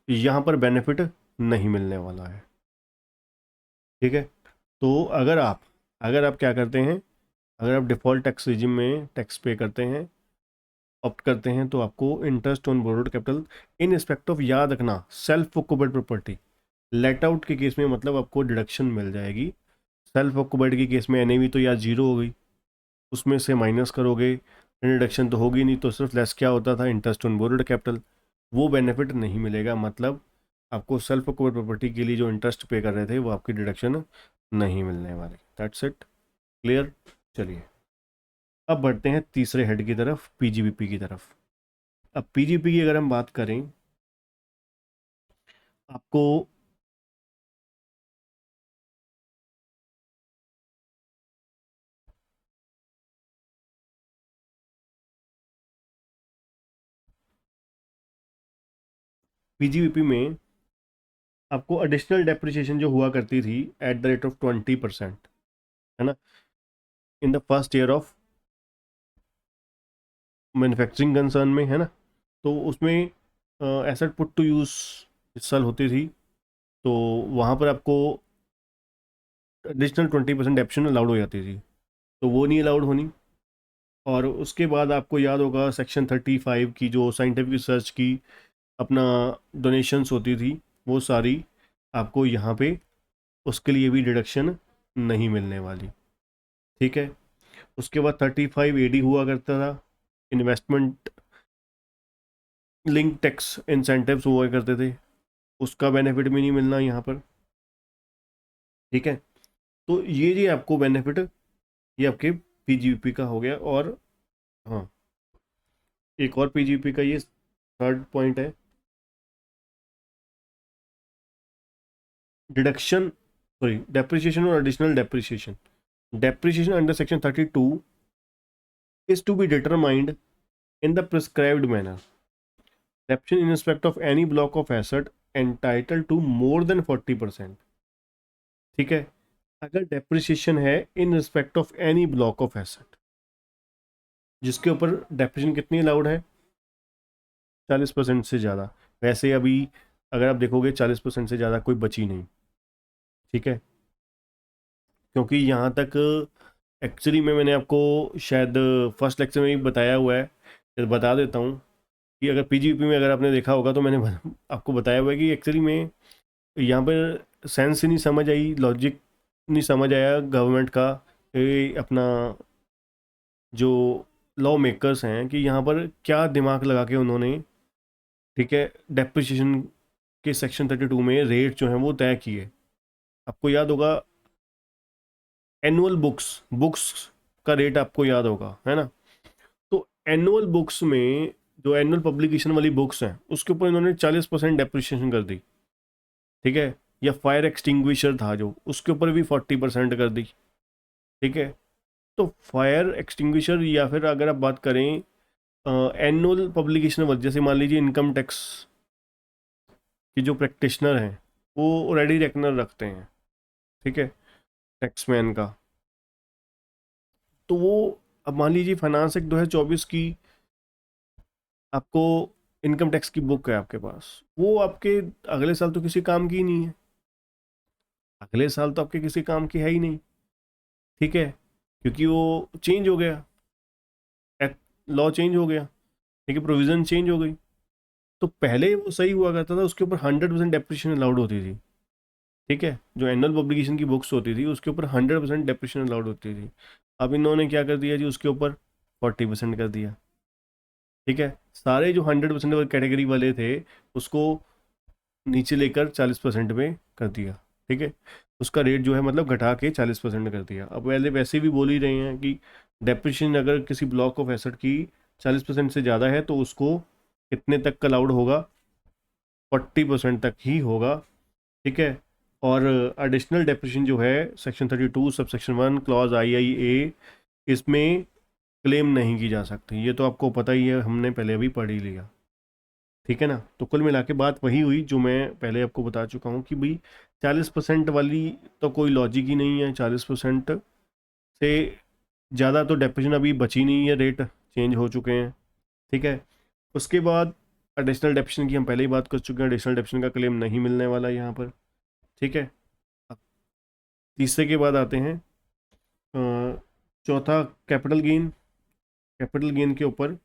यहाँ पर बेनिफिट नहीं मिलने वाला है। ठीक है, तो अगर आप क्या करते हैं, अगर आप डिफ़ॉल्ट टैक्स रिजिम में टैक्स पे करते हैं, ऑप्ट करते हैं, तो आपको interest on borrowed capital in respect of, याद रखना, self occupied property, let out के केस में मतलब आपको डिडक्शन मिल जाएगी, सेल्फ ऑक्युपाइड के केस में एनएवी तो यार जीरो हो गई, उसमें से माइनस करोगे, डिडक्शन तो होगी नहीं, तो सिर्फ लेस क्या होता था, इंटरेस्ट ऑन बोरोड कैपिटल, वो बेनिफिट नहीं मिलेगा, मतलब आपको सेल्फ ऑक्युपाइड प्रॉपर्टी के लिए जो इंटरेस्ट पे कर रहे थे वो आपकी डिडक्शन नहीं मिलने वाली। That's it, clear. चलिए, अब बढ़ते हैं तीसरे हेड की तरफ, पीजीबीपी की तरफ। अब पीजीपी की अगर हम बात करें, आपको पीजीबीपी में आपको एडिशनल डेप्रिसिएशन जो हुआ करती थी एट द रेट ऑफ 20%, है ना, in the first year of manufacturing concern में, है ना, तो उसमें एसेट पुट टू यूज़ इस साल होती थी, तो वहाँ पर आपको एडिशनल 20% डेप्शन अलाउड हो जाती थी, तो वो नहीं अलाउड होनी। और उसके बाद आपको याद होगा सेक्शन 35 की जो साइंटिफिक रिसर्च की अपना डोनेशंस होती थी, वो सारी आपको यहाँ पे उसके लिए भी डिडक्शन नहीं मिलने वाली। ठीक है, उसके बाद 35 AD हुआ करता था, इन्वेस्टमेंट लिंक टैक्स इंसेंटिव्स हुआ करते थे, उसका बेनिफिट भी नहीं मिलना यहाँ पर। ठीक है, तो ये जी आपको बेनिफिट, ये आपके पीजीपी का हो गया। और हाँ, एक और पीजीपी का ये थर्ड पॉइंट है, डिडक्शन, सॉरी डेप्रिसिएशन और additional depreciation. Depreciation under section 32 is to be determined in the prescribed manner. Depreciation in respect of any block of asset entitled to more than 40%. ठीक है, अगर depreciation है इन respect of any block of asset, जिसके ऊपर depreciation कितनी allowed है, 40% से ज़्यादा। वैसे अभी अगर आप देखोगे 40% से ज़्यादा कोई बची नहीं। ठीक है, क्योंकि यहाँ तक एक्चुअली में मैंने आपको शायद फर्स्ट लेक्चर में ही बताया हुआ है, तो बता देता हूँ कि अगर पीजीपी में अगर आपने देखा होगा तो मैंने आपको बताया हुआ है कि एक्चुअली में यहाँ पर सेंस ही नहीं समझ आई, लॉजिक नहीं समझ आया गवर्नमेंट का, अपना जो लॉ मेकर्स हैं कि यहाँ पर क्या दिमाग लगा के उन्होंने, ठीक है, डेप्रिसिएशन के सेक्शन 32 में रेट जो है वो तय किए। आपको याद होगा एनुअल बुक्स, बुक्स का रेट आपको याद होगा, है ना। तो एनुअल बुक्स में जो एनुअल पब्लिकेशन वाली बुक्स हैं उसके ऊपर इन्होंने 40% डेप्रिसिएशन कर दी। ठीक है, या फायर एक्सटिंग्विशर था जो, उसके ऊपर भी 40% कर दी। ठीक है, तो फायर एक्सटिंग्विशर या फिर अगर आप बात करें एनुअल पब्लिकेशन वाली, जैसे मान लीजिए इनकम टैक्स के जो प्रैक्टिशनर हैं वो रेडी रेकनर रखते हैं, ठीक है, टैक्समैन का। तो वो, अब मान लीजिए फाइनेंस एक्ट 2024 की आपको इनकम टैक्स की बुक है आपके पास, वो आपके अगले साल तो किसी काम की ही नहीं है, अगले साल तो आपके किसी काम की है ही नहीं। ठीक है, क्योंकि वो चेंज हो गया, लॉ चेंज हो गया, ठीक है, प्रोविजन चेंज हो गई। तो पहले वो सही हुआ करता था, उसके ऊपर 100% डेप्रिसिएशन अलाउड होती थी। ठीक है, जो एनुअल पब्लिकेशन की बुक्स होती थी उसके ऊपर 100% डेप्रिसिएशन अलाउड होती थी। अब इन्होंने क्या कर दिया जी, उसके ऊपर 40% कर दिया। ठीक है, सारे जो 100% कैटेगरी वाले थे उसको नीचे लेकर 40% में कर दिया। ठीक है, उसका रेट जो है मतलब घटा के 40% कर दिया। अब पहले वैसे भी बोल ही रहे हैं कि डेप्रिसिएशन अगर किसी ब्लॉक ऑफ एसेट की 40% से ज़्यादा है तो उसको कितने तक का अलाउड होगा, 40% तक ही होगा। ठीक है, और एडिशनल डेप्रिसिएशन जो है सेक्शन 32 सब सेक्शन 1 क्लॉज आई इसमें क्लेम नहीं की जा सकती। ये तो आपको पता ही है, हमने पहले अभी पढ़ ही लिया। ठीक है ना, तो कुल मिला के बात वही हुई जो मैं पहले आपको बता चुका हूँ कि भाई 40% वाली तो कोई लॉजिक ही नहीं है, 40% से ज़्यादा तो डेप्रिसिएशन अभी बची नहीं है, रेट चेंज हो चुके हैं। ठीक है, उसके बाद एडिशनल डेप्रिसिएशन की हम पहले ही बात कर चुके हैं, एडिशनल डेप्रिसिएशन का क्लेम नहीं मिलने वाला यहाँ पर। ठीक है, अब तीसरे के बाद आते हैं चौथा, कैपिटल गेन। कैपिटल गेन के ऊपर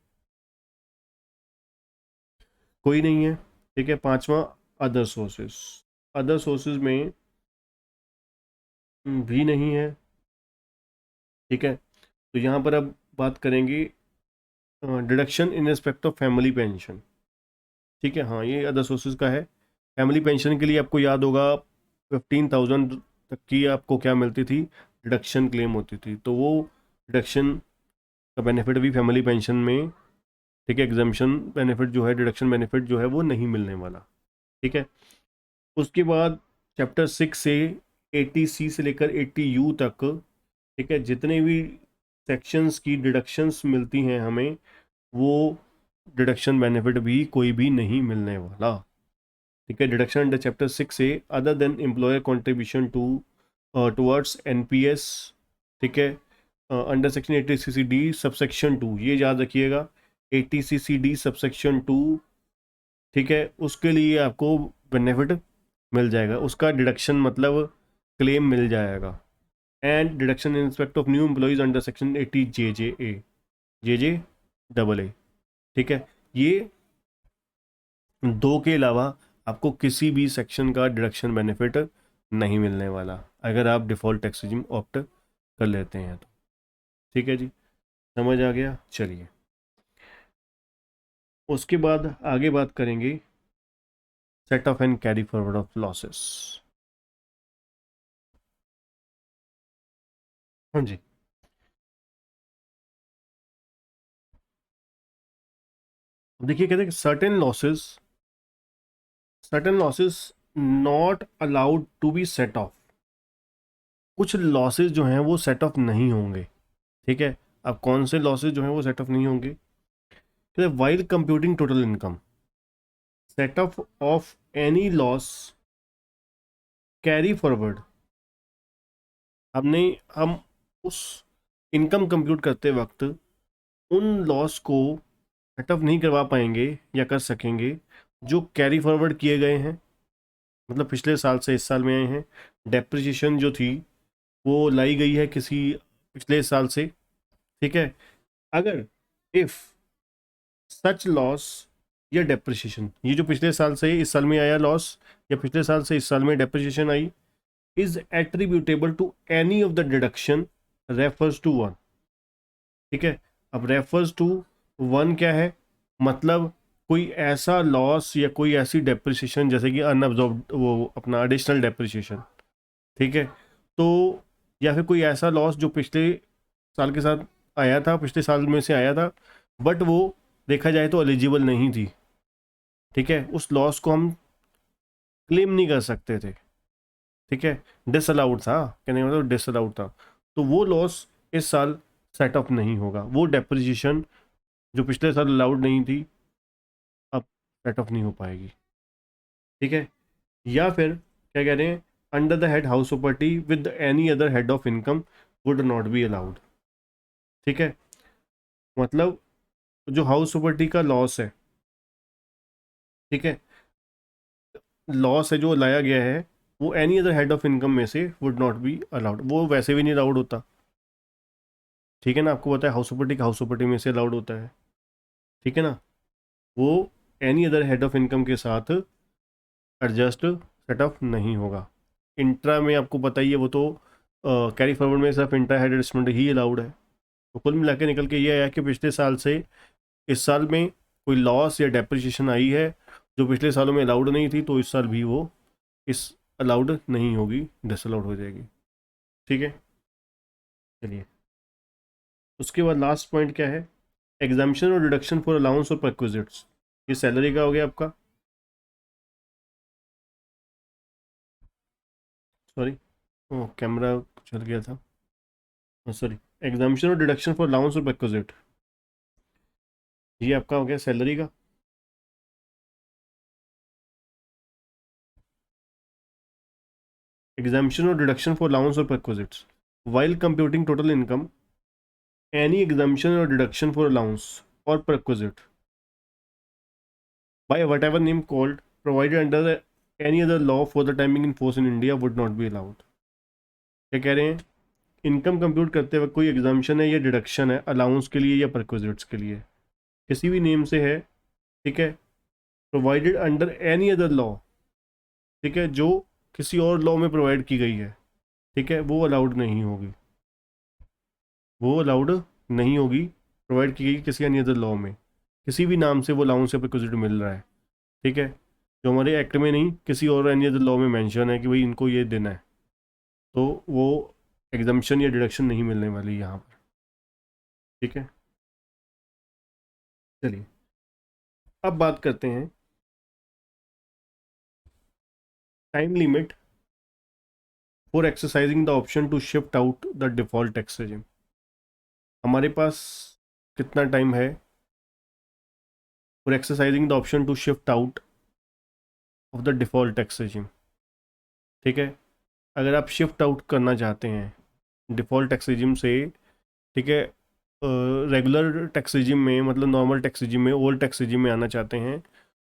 कोई नहीं है। ठीक है, पांचवा, अदर सोर्सेस। अदर सोर्सेज में भी नहीं है। ठीक है, तो यहाँ पर अब बात करेंगे deduction in respect of family pension. ठीक है, हाँ ये अदर सोर्सेज का है। फैमिली पेंशन के लिए आपको याद होगा 15,000 तक की आपको क्या मिलती थी, डिडक्शन क्लेम होती थी। तो वो डिडक्शन का बेनिफिट भी फैमिली पेंशन में, ठीक है, एग्जाम्पशन बेनिफिट जो है, डिडक्शन बेनिफिट जो है वो नहीं मिलने वाला। ठीक है, उसके बाद चैप्टर 6 से 80C से लेकर 80U तक, ठीक है, जितने भी सेक्शंस की डिडक्शंस मिलती हैं हमें, वो डिडक्शन बेनिफिट भी कोई भी नहीं मिलने वाला। ठीक है, डिडक्शन अंडर चैप्टर 6 से other than employer contribution to towards NPS. ठीक है, अंडर सेक्शन 80CCD सबसेक्शन 2, ये याद रखिएगा, 80CCD सबसेक्शन 2। ठीक है, उसके लिए आपको बेनिफिट मिल जाएगा, उसका डिडक्शन मतलब क्लेम मिल जाएगा। And deduction in respect of new employees under section 80 JJ। ठीक है, ये दो के अलावा आपको किसी भी सेक्शन का डिडक्शन बेनिफिट नहीं मिलने वाला अगर आप डिफ़ॉल्ट टैक्स रेजिम ऑप्ट कर लेते हैं तो। ठीक है जी, समझ आ गया। चलिए, उसके बाद आगे बात करेंगे set off and carry forward of losses. हाँ जी। देखिए कहते हैं certain losses not allowed to be set off. कुछ लॉसेस जो हैं वो सेट ऑफ नहीं होंगे। ठीक है। अब कौन से लॉसेस जो हैं वो सेट ऑफ नहीं होंगे? कहते हैं while computing total income, set of any loss carry forward. हम उस इनकम कंप्यूट करते वक्त उन लॉस को सेट ऑफ नहीं करवा पाएंगे या कर सकेंगे जो कैरी फॉरवर्ड किए गए हैं, मतलब पिछले साल से इस साल में आए हैं। डेप्रिसिएशन जो थी वो लाई गई है किसी पिछले साल से। ठीक है। अगर इफ सच लॉस या डेप्रिसिएशन, ये जो पिछले साल से इस साल में आया लॉस या पिछले साल से इस साल में डेप्रिसिएशन आई, is attributable to any of the deduction refers to one. ठीक है। अब रेफर्स टू वन क्या है? मतलब कोई ऐसा लॉस या कोई ऐसी डेप्रिसिएशन जैसे कि अनअब्जॉर्ब्ड वो अपना एडिशनल डेप्रिसिएशन। ठीक है। तो या फिर कोई ऐसा लॉस जो पिछले साल के साथ आया था, पिछले साल में से आया था, बट वो देखा जाए तो एलिजिबल नहीं थी। ठीक है। उस लॉस को हम क्लेम नहीं कर सकते थे। ठीक है। डिसअलाउड था, कहने का मतलब डिसअलाउड था। तो वो लॉस इस साल सेट ऑफ नहीं होगा। वो डेप्रिसिएशन जो पिछले साल अलाउड नहीं थी अब सेट ऑफ नहीं हो पाएगी। ठीक है। या फिर क्या कह रहे हैं, under the head house property with any other head of income would not be allowed. ठीक है। मतलब जो हाउस प्रॉपर्टी का लॉस है, ठीक है, लॉस है जो लाया गया है, वो any other head of income में से वुड नॉट बी अलाउड। वो वैसे भी नहीं अलाउड होता। ठीक है ना, आपको पता है हाउस प्रॉपर्टी का हाउस प्रॉपर्टी में से अलाउड होता है। ठीक है ना। वो any other head of income के साथ एडजस्ट सेट ऑफ नहीं होगा। इंट्रा में आपको पता ही है, वो तो कैरी फॉरवर्ड में सिर्फ इंट्रा हेड एडजस्टमेंट ही अलाउड है। तो कुल मिला के निकल के ये आया कि पिछले साल से इस साल में कोई लॉस या डेप्रिसिएशन आई है जो पिछले सालों में अलाउड नहीं थी, तो इस साल भी वो इस अलाउड नहीं होगी, डिसअलाउड हो जाएगी। ठीक है। चलिए, उसके बाद लास्ट पॉइंट क्या है? एग्जाम्पशन और डिडक्शन फॉर अलाउंस और परक्विजिट्स। ये सैलरी का हो गया आपका। सॉरी, ओ कैमरा चल गया था। सॉरी। एग्जाम्पशन और डिडक्शन फॉर अलाउंस और परक्विजिट, ये आपका हो गया सैलरी का। एग्जाम्पशन और डिडक्शन फॉर अलाउंस और perquisites while computing total income, any exemption or deduction for allowance or perquisite by whatever name called provided under any other law for the timing in force in India would not be allowed। क्या कह रहे हैं? Income compute करते वक्त कोई exemption है या deduction है अलाउंस के लिए या परक्विजिट्स के लिए, किसी भी नेम से है, ठीक है, provided under any other law, ठीक है, जो किसी और लॉ में प्रोवाइड की गई है, ठीक है, वो अलाउड नहीं होगी। वो अलाउड नहीं होगी, प्रोवाइड की गई किसी अन्य अदर लॉ में, किसी भी नाम से वो अलाउंस या परक्विजिट मिल रहा है। ठीक है। जो हमारे एक्ट में नहीं, किसी और एनी अदर लॉ में मेंशन है कि भाई इनको ये देना है, तो वो एग्जम्पशन या डिडक्शन नहीं मिलने वाली यहाँ पर। ठीक है। चलिए, अब बात करते हैं time limit for exercising the option to shift out the default tax regime. हमारे पास कितना टाइम है for exercising the option to shift out of the default tax regime? ठीक है। अगर आप शिफ्ट आउट करना चाहते हैं डिफ़ॉल्ट टैक्स रेजिम से, ठीक है, रेगुलर टैक्स रेजिम में, मतलब नॉर्मल टैक्स रेजिम में, ओल्ड टैक्स रेजिम में आना चाहते हैं,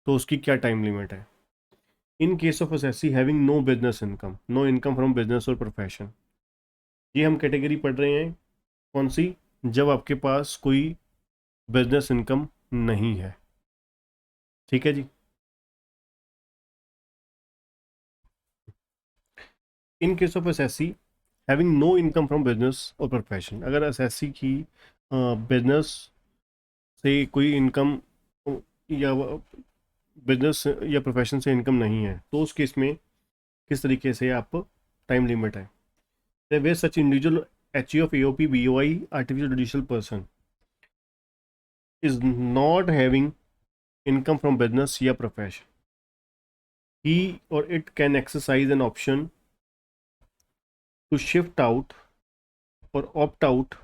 तो उसकी क्या टाइम लिमिट है? In case of assessee having no business income, no income from business और प्रोफेशन। ये हम कैटेगरी पढ़ रहे हैं कौन सी? जब आपके पास कोई बिजनेस इनकम नहीं है। ठीक है जी। In case of assessee having no income from business और प्रोफेशन, अगर असेसी की बिजनेस से कोई इनकम या बिजनेस या प्रोफेशन से इनकम नहीं है, तो उस केस में किस तरीके से आप टाइम लिमिट है? वे such individual HUF, AOP, BOI artificial judicial person is not having income from business या profession, he or it can exercise an option to shift out or opt out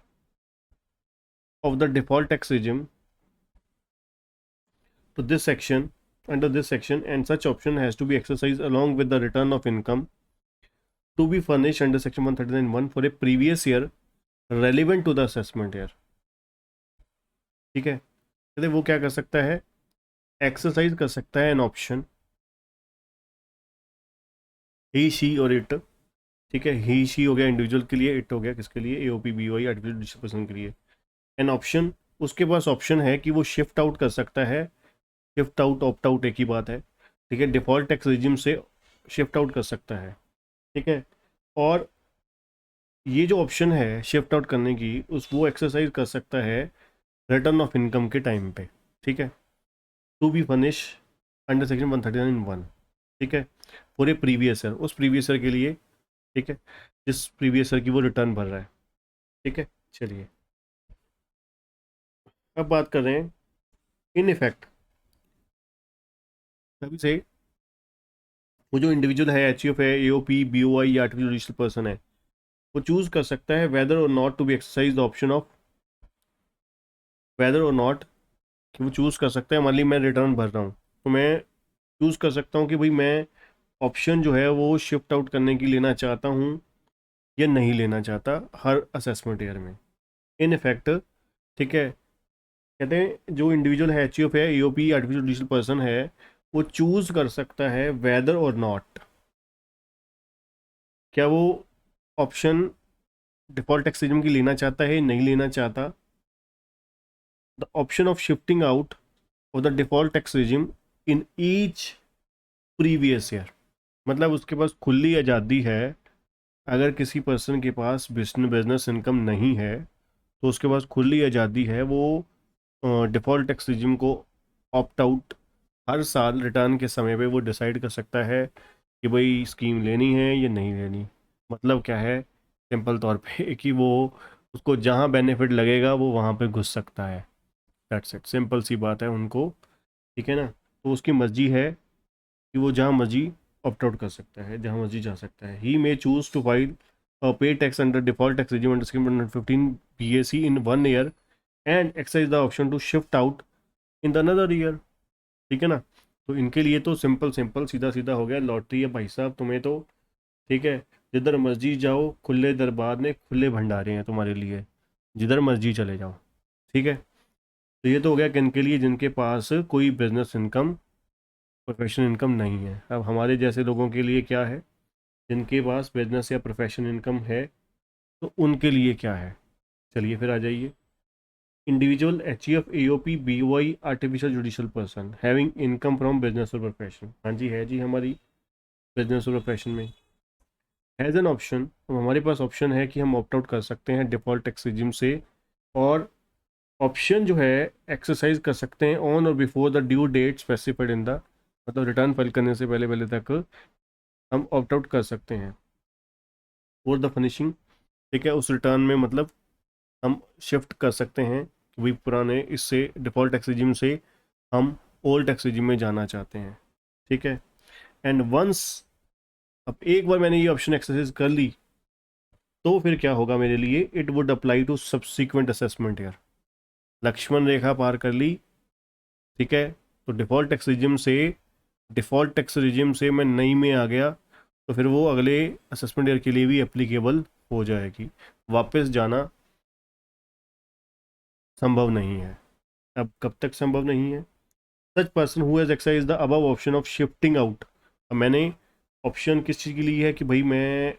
of the default tax regime to this section under this section, and such option has to be exercised along with the return of income to be furnished under section 139(1) for a previous year relevant to the assessment year. ठीक है, तो वो क्या कर सकता है, exercise कर सकता है एन ऑप्शन, ही शी और इट, ठीक है, ही शी हो गया इंडिविजुअल के लिए, इट हो गया किसके लिए, AOP BOI artificial judicial person के लिए, एन ऑप्शन, उसके पास ऑप्शन है कि वो शिफ्ट आउट कर सकता है, शिफ्ट आउट ऑप्ट आउट एक ही बात है, ठीक है, डिफ़ॉल्ट टैक्स रिजिम से शिफ्ट आउट कर सकता है, ठीक है, और ये जो ऑप्शन है शिफ्ट आउट करने की वो एक्सरसाइज कर सकता है रिटर्न ऑफ इनकम के टाइम पे, ठीक है, to be furnish under section 139(1), ठीक है, फॉर ए प्रीवियस ईयर, उस प्रीवियस ईयर के लिए, ठीक है, जिस प्रीवियस ईयर की वो रिटर्न भर रहा है, ठीक है। चलिए अब बात कर रहे हैं इन इफेक्ट, तभी से वो जो इंडिविजुअल है, HUF है, AOP BOI या आर्टिफिशियल जुडिशियल पर्सन है, वो चूज कर सकता है whether or not to be exercise the option of, whether or not कि वो चूज़ कर सकता है, मान ली मैं रिटर्न भर रहा हूँ तो मैं चूज़ कर सकता हूँ कि भाई मैं ऑप्शन जो है वो शिफ्ट आउट करने की लेना चाहता हूँ या नहीं लेना चाहता हर असेसमेंट ईयर में, इन इफेक्ट, ठीक है, कहते हैं जो इंडिविजुअल है, HUF है, AOP आर्टिफिशियल जुडिशियल पर्सन है, वो चूज़ कर सकता है वेदर और नॉट, क्या वो ऑप्शन डिफॉल्ट टैक्स रिजिम की लेना चाहता है, नहीं लेना चाहता, the option of shifting out of the default tax regime in each previous year, मतलब उसके पास खुली आज़ादी है, अगर किसी पर्सन के पास बिजनेस इनकम नहीं है तो उसके पास खुली आज़ादी है, वो डिफ़ॉल्ट टैक्स रिजिम को ऑप्ट आउट हर साल रिटर्न के समय पे वो डिसाइड कर सकता है कि भाई स्कीम लेनी है या नहीं लेनी। मतलब क्या है, सिंपल तौर पे कि वो उसको जहाँ बेनिफिट लगेगा वो वहाँ पे घुस सकता है, दैट्स इट, सिंपल सी बात है उनको, ठीक है ना, तो उसकी मर्जी है कि वो जहाँ मर्जी ऑप्ट आउट कर सकता है, जहाँ मर्जी जा सकता है। He may choose to file pay tax under default tax regime under scheme 115 BAC in 1 year and exercise the option to shift out in the another year, ठीक है ना। तो इनके लिए तो सिंपल सिंपल सीधा सीधा हो गया, लॉटरी है भाई साहब, तुम्हें तो ठीक है, जिधर मर्जी जाओ, खुले दरबार में खुले भंडारे हैं तुम्हारे लिए, जिधर मर्जी चले जाओ, ठीक है। तो ये तो हो गया किन के लिए, जिनके पास कोई बिजनेस इनकम प्रोफेशनल इनकम नहीं है। अब हमारे जैसे लोगों के लिए क्या है, जिनके पास बिजनेस या प्रोफेशनल इनकम है, तो उनके लिए क्या है, चलिए फिर आ जाइए। Individual, HUF, AOP BOI artificial judicial person having income from business और प्रोफेशन, हाँ जी है जी, हमारी बिजनेस और प्रोफेशन में हैज़ एन ऑप्शन, तो हमारे पास ऑप्शन है कि हम ऑप्ट आउट कर सकते हैं डिफ़ॉल्ट टैक्स रिजिम से, और ऑप्शन जो है एक्सरसाइज कर सकते हैं on or before the due date specified in the, मतलब रिटर्न फाइल करने से पहले पहले तक हम ऑप्ट आउट कर सकते हैं फॉर द फिनिशिंग, ठीक है, उस रिटर्न में मतलब हम शिफ्ट कर सकते हैं कि भाई पुराने इससे डिफ़ॉल्ट टैक्स रिजिम से हम ओल्ड टैक्स रिजिम में जाना चाहते हैं, ठीक है। एंड वंस, अब एक बार मैंने ये ऑप्शन एक्सरसाइज कर ली तो फिर क्या होगा मेरे लिए, it would apply to subsequent assessment year, Lakshman rekha पार कर ली, ठीक है, तो डिफ़ॉल्ट टैक्स रिजिम से मैं नई में आ गया, तो फिर वो अगले असेसमेंट ईयर के लिए भी एप्लीकेबल हो जाएगी, वापस जाना संभव नहीं है। अब कब तक संभव नहीं है, such person who has exercise the above option of shifting out, अब मैंने ऑप्शन किस चीज़ के लिए है कि भाई मैं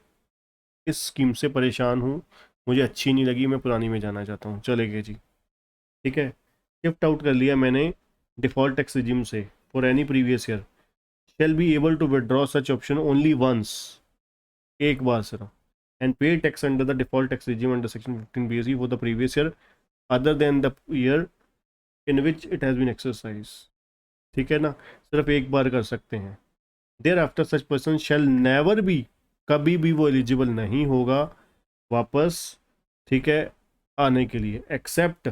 इस स्कीम से परेशान हूँ, मुझे अच्छी नहीं लगी, मैं पुरानी में जाना चाहता हूँ, चलेंगे जी, ठीक है, शिफ्ट आउट कर लिया मैंने डिफ़ॉल्ट टैक्स रिजिम से for any previous year, shall be able to withdraw such option only once, एक बार सिर्फ, and pay tax under the default tax regime under section 15 BSE for the previous year other than the year in which it has been exercised, ठीक है ना, सिर्फ एक बार कर सकते हैं। thereafter such person shall never be, कभी भी वो एलिजिबल नहीं होगा वापस ठीक है, आने के लिए, except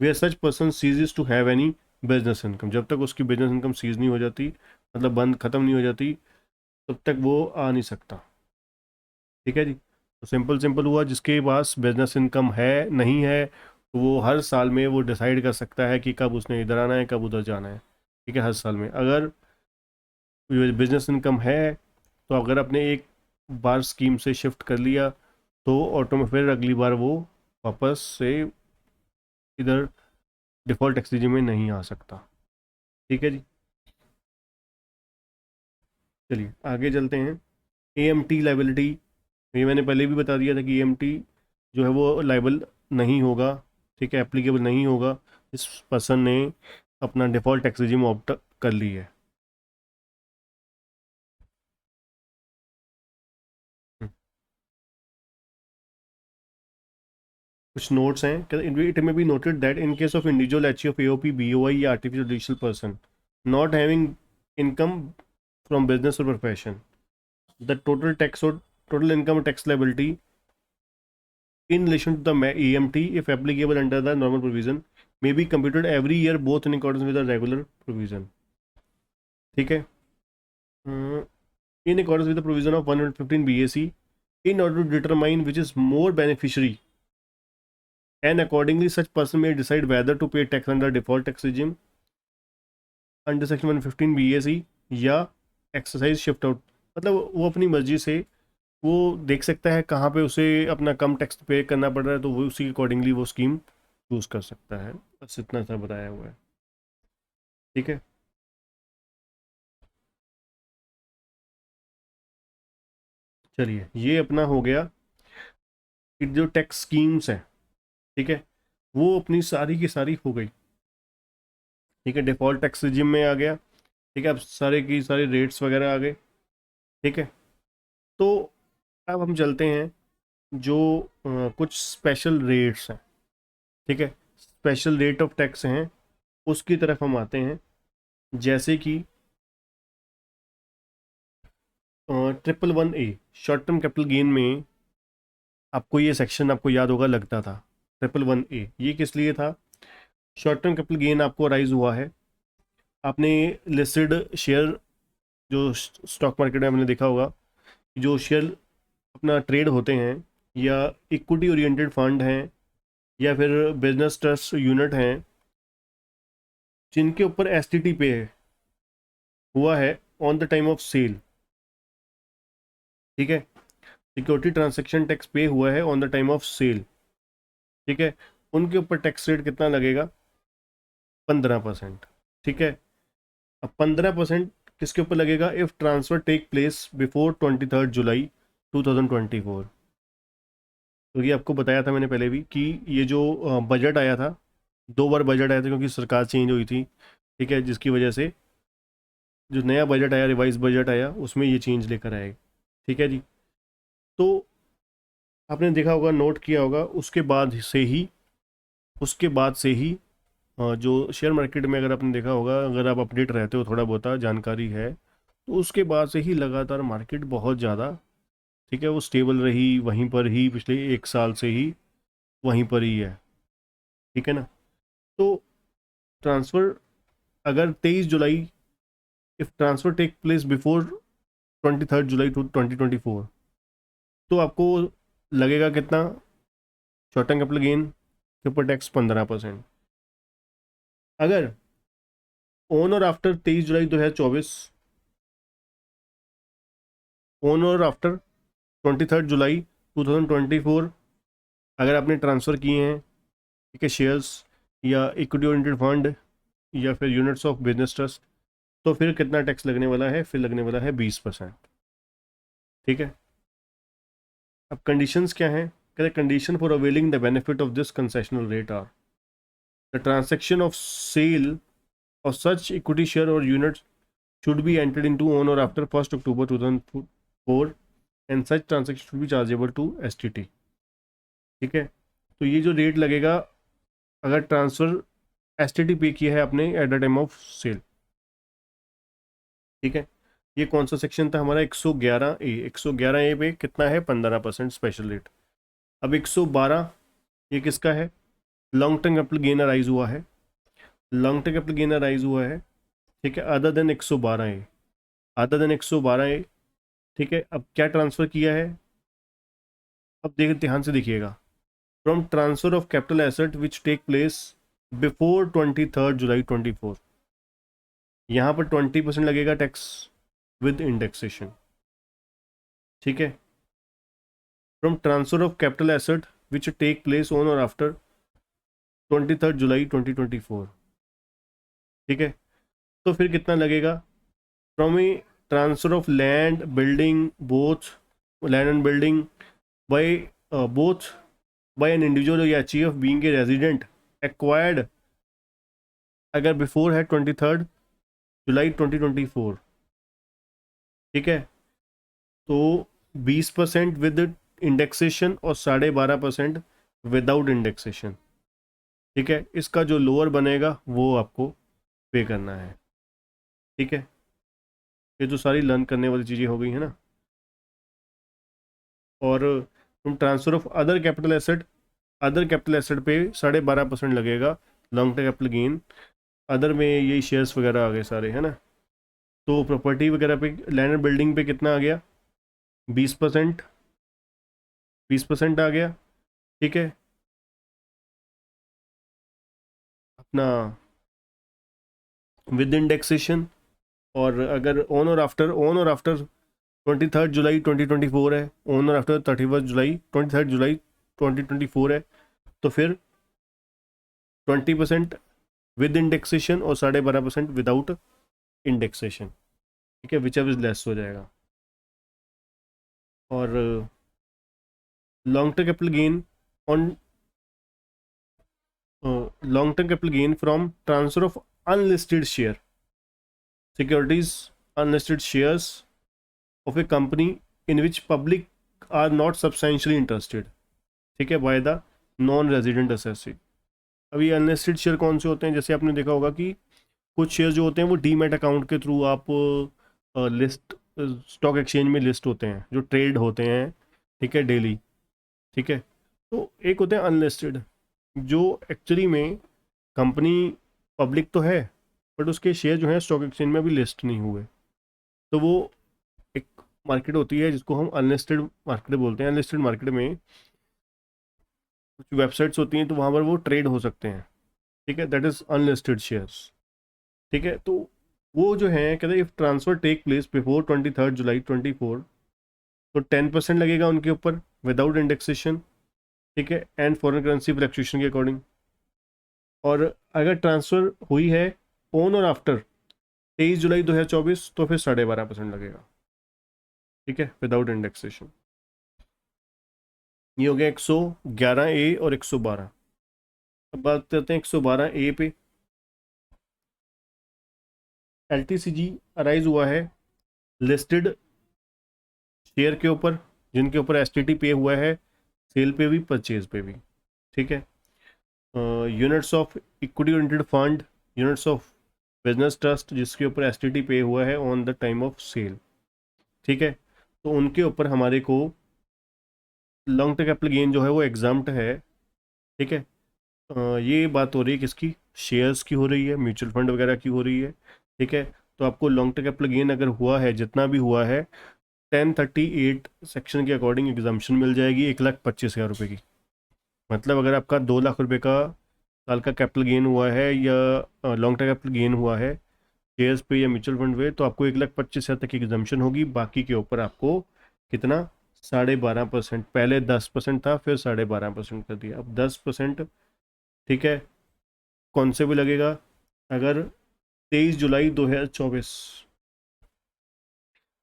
where such person ceases to have any business income, जब तक उसकी बिजनेस इनकम सीज नहीं हो जाती, मतलब बंद खत्म नहीं हो जाती, तब तक वो आ नहीं सकता। ठीक है जी, तो सिंपल सिंपल हुआ, जिसके पास बिजनेस इनकम है नहीं है, तो वो हर साल में वो डिसाइड कर सकता है कि कब उसने इधर आना है, कब उधर जाना है। ठीक है, हर साल में अगर बिजनेस इनकम है, तो अगर आपने एक बार स्कीम से शिफ्ट कर लिया, तो ऑटो में फिर अगली बार वो वापस से इधर डिफ़ॉल्ट टैक्स में नहीं आ सकता। ठीक है जी, चलिए आगे चलते हैं। AMT लाइबिलिटी, ये मैंने पहले भी बता दिया था कि AMT जो है वो लाइबल नहीं होगा। ठीक है, एप्लीकेबल नहीं होगा इस पर्सन ने अपना डिफ़ॉल्ट टैक्स रिजीम ऑप्ट कर ली है। हम्म, कुछ नोट्स हैं, इट में be noted that in case of individual HUF AOP BOI या artificial judicial person not having income from business और प्रोफेशन, द टोटल टैक्स और total income tax liability in relation to the AMT, if applicable under the normal provision, may be computed every year both in accordance with the regular provision. ठीक है, in accordance with the provision of 115 BAC, in order to determine which is more beneficiary, and accordingly such person may decide whether to pay tax under default tax regime under section 115 BAC या exercise shift out, मतलब वो अपनी मर्जी से वो देख सकता है कहाँ पे उसे अपना कम टैक्स पे करना पड़ रहा है, तो वो उसी के अकॉर्डिंगली वो स्कीम चूज कर सकता है। बस इतना सा बताया हुआ है। ठीक है, चलिए ये अपना हो गया कि जो टैक्स स्कीम्स हैं, ठीक है, वो अपनी सारी की सारी हो गई। ठीक है, डिफॉल्ट टैक्स रिजिम में आ गया। ठीक है, अब सारे की सारे रेट्स वगैरह आ गए। ठीक है, तो अब हम चलते हैं जो कुछ स्पेशल रेट्स हैं। ठीक है, स्पेशल रेट ऑफ टैक्स हैं, उसकी तरफ हम आते हैं। जैसे कि 111A short term capital gain में, आपको ये सेक्शन आपको याद होगा लगता था। 111A ये किस लिए था? शॉर्ट टर्म कैपिटल गेन आपको राइज हुआ है, आपने लिस्टेड शेयर, जो स्टॉक मार्केट में आपने देखा होगा, जो शेयर अपना ट्रेड होते हैं, या इक्विटी ओरिएंटेड फंड हैं, या फिर बिजनेस ट्रस्ट यूनिट हैं, जिनके ऊपर STT पे हुआ है on the time of sale. ठीक है, सिक्योरिटी ट्रांजैक्शन टैक्स पे हुआ है on the time of sale. ठीक है, उनके ऊपर टैक्स रेट कितना लगेगा? 15%। ठीक है, अब 15% किसके ऊपर लगेगा? If transfer take place before 23 July 2024। क्योंकि आपको बताया था मैंने पहले भी कि ये जो बजट आया था, 2 बार बजट आया था क्योंकि सरकार चेंज हुई थी। ठीक है, जिसकी वजह से जो नया बजट आया, रिवाइज बजट आया, उसमें ये चेंज लेकर आए। ठीक है जी, तो आपने देखा होगा, नोट किया होगा, उसके बाद से ही जो शेयर मार्केट में, अगर आपने देखा होगा, अगर आप अपडेट रहते हो, थोड़ा बहुत जानकारी है, तो उसके बाद से ही लगातार मार्केट बहुत ज़्यादा, ठीक है, वो स्टेबल रही, वहीं पर ही पिछले 1 साल से ही वहीं पर ही है। ठीक है ना, तो ट्रांसफ़र अगर 23 जुलाई, if transfer take place before 23 July 2024, तो आपको लगेगा कितना? शॉर्ट टर्म कैपिटल गेन के ऊपर टैक्स 15%। अगर ऑन और आफ्टर 23 जुलाई 2024, ऑन और आफ्टर 23 जुलाई 2024, अगर आपने ट्रांसफ़र किए हैं, ठीक है, शेयर्स या इक्विटी ओरिएंटेड फंड या फिर यूनिट्स ऑफ बिजनेस ट्रस्ट, तो फिर कितना टैक्स लगने वाला है? फिर लगने वाला है 20%। ठीक है, अब कंडीशंस क्या हैं? कहते condition for availing the benefit of this concessional rate are the transaction of sale of such equity share और units should be entered into on or after 1st October 2004 and such transaction should be chargeable to STT। ठीक है, तो ये जो rate लगेगा, अगर transfer STT पे किया है आपने at the time of sale. ठीक है, ये कौन सा सेक्शन था हमारा? 111A। 111A पे कितना है? 15% स्पेशल रेट। अब 112 ये किसका है? Long term capital gain arise हुआ है, long term capital gain arise हुआ है, ठीक है, other than 112A, other than 112A। ठीक है, अब क्या ट्रांसफ़र किया है? अब देखिए, ध्यान से देखिएगा। From transfer of capital asset which take place before 23 July 24, यहाँ पर 20% लगेगा टैक्स विद इंडेक्सेशन। ठीक है, from transfer of capital asset which take place on और आफ्टर 23 जुलाई 2024। ठीक है, तो फिर कितना लगेगा? From a transfer of land building both, land and building by both by an individual या chief being a resident acquired अगर before है 23 जुलाई 2024। ठीक है, तो 20% विद इंडेक्सेशन और 12.5% विदाउट इंडेक्सेशन। ठीक है, इसका जो लोअर बनेगा वो आपको पे करना है। ठीक है, ये तो सारी लर्न करने वाली चीज़ें हो गई है ना। और तुम transfer of other capital asset, other capital asset पे 12.5% लगेगा long term capital gain. Other में यही शेयर्स वगैरह आ गए सारे, है ना। तो प्रॉपर्टी वगैरह पे, लैंड एंड बिल्डिंग पे कितना आ गया? 20%, 20% आ गया। ठीक है, अपना विद इंडेक्सेशन। और अगर ऑन और आफ्टर 23 जुलाई 2024 है, ऑन और आफ्टर 31 जुलाई 23 जुलाई 2024 है, तो फिर 20% विद इंडेक्सेशन और 12.5% विदाउट इंडेक्सेशन। ठीक है, विच एवर इज लेस हो जाएगा। और long term capital gain on long term capital gain from transfer of unlisted share securities, unlisted shares of a company in which public are not substantially interested. ठीक है, by the non resident assessee. अब ये unlisted share कौन से होते हैं? जैसे आपने देखा होगा कि कुछ शेयर जो होते हैं वो डीमैट अकाउंट के थ्रू आप लिस्ट, स्टॉक एक्सचेंज में लिस्ट होते हैं, जो ट्रेड होते हैं। ठीक है, डेली। ठीक है, तो एक होते हैं अनलिस्टेड, जो एक्चुअली में कंपनी पब्लिक तो है बट उसके शेयर जो हैं स्टॉक एक्सचेंज में अभी लिस्ट नहीं हुए। तो वो एक मार्केट होती है जिसको हम अनलिस्टेड मार्केट बोलते हैं। अनलिस्टेड मार्केट में कुछ वेबसाइट्स होती हैं तो वहाँ पर वो ट्रेड हो सकते हैं। ठीक है, दैट इज़ अनलिस्टेड शेयर्स। ठीक है, तो वो जो है कहते हैं if transfer take place before 23 July 24, तो 10% लगेगा उनके ऊपर विदाउट इंडेक्सेशन। ठीक है, एंड फॉरेन करेंसी फ्लक्चुएशन के अकॉर्डिंग। और अगर ट्रांसफ़र हुई है ऑन और आफ्टर 23 जुलाई 2024, तो फिर 12.5% लगेगा। ठीक है, विदाउट इंडेक्सेशन। ये हो गया 111A और 112। अब बात करते हैं 112A पे। LTCG अराइज हुआ है लिस्टेड शेयर के ऊपर जिनके ऊपर STT पे हुआ है, सेल पे भी परचेज पे भी। ठीक है, units of equity oriented fund, units of business trust जिसके ऊपर STT पे हुआ है on the time of sale. ठीक है, तो उनके ऊपर हमारे को लॉन्ग टर्म कैपिटल गेन जो है वो एग्जाम्प्ट है। ठीक है, ये बात हो रही है किसकी? शेयर्स की हो रही है, म्यूचुअल फंड वगैरह की हो रही है। ठीक है, तो आपको लॉन्ग टर्म कैपिटल गेन अगर हुआ है, जितना भी हुआ है, 1038 सेक्शन के अकॉर्डिंग एग्जाम्पशन मिल जाएगी 1,25,000 रुपये की। मतलब अगर आपका 2 लाख रुपए का साल का कैपिटल गेन हुआ है या लॉन्ग टर्म कैपिटल गेन हुआ है शेयर्स पे या म्यूचुअल फंड पे, तो आपको 1,25,000 तक की एग्जाम्पशन होगी। बाकी के ऊपर आपको कितना? 12.5%। पहले 10% था, फिर 12.5% कर दिया, अब 10%। ठीक है, कौन से भी लगेगा? अगर 23 जुलाई 2024,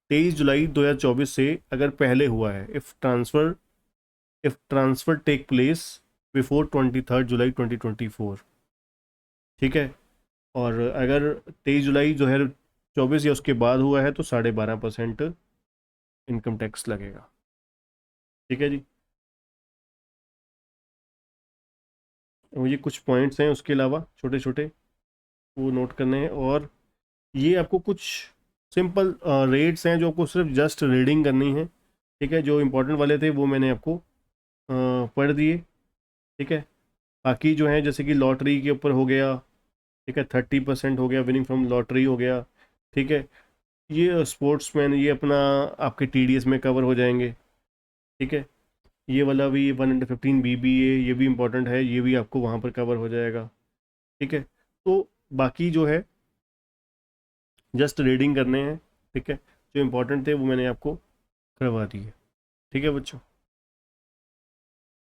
23 जुलाई 2024 से अगर पहले हुआ है, if transfer take place before 23 July 2024। ठीक है, और अगर 23 जुलाई 2024 या उसके बाद हुआ है तो 12.5% इनकम टैक्स लगेगा। ठीक है जी, और ये कुछ पॉइंट्स हैं उसके अलावा छोटे छोटे, वो नोट करने हैं। और ये आपको कुछ सिंपल रेट्स हैं जो आपको सिर्फ जस्ट रीडिंग करनी है, ठीक है। जो इंपॉर्टेंट वाले थे वो मैंने आपको पढ़ दिए, ठीक है। बाकी जो है जैसे कि लॉटरी के ऊपर हो गया, ठीक है, 30% हो गया, विनिंग फ्रॉम लॉटरी हो गया, ठीक है। ये स्पोर्ट्समैन ये अपना आपके TDS में कवर हो जाएंगे, ठीक है। ये वाला भी 1/15 BBA ये भी इंपॉर्टेंट है, ये भी आपको वहाँ पर कवर हो जाएगा, ठीक है। तो बाकी जो है जस्ट रीडिंग करने हैं, ठीक है। जो इंपॉर्टेंट थे वो मैंने आपको करवा दिए, ठीक है बच्चों।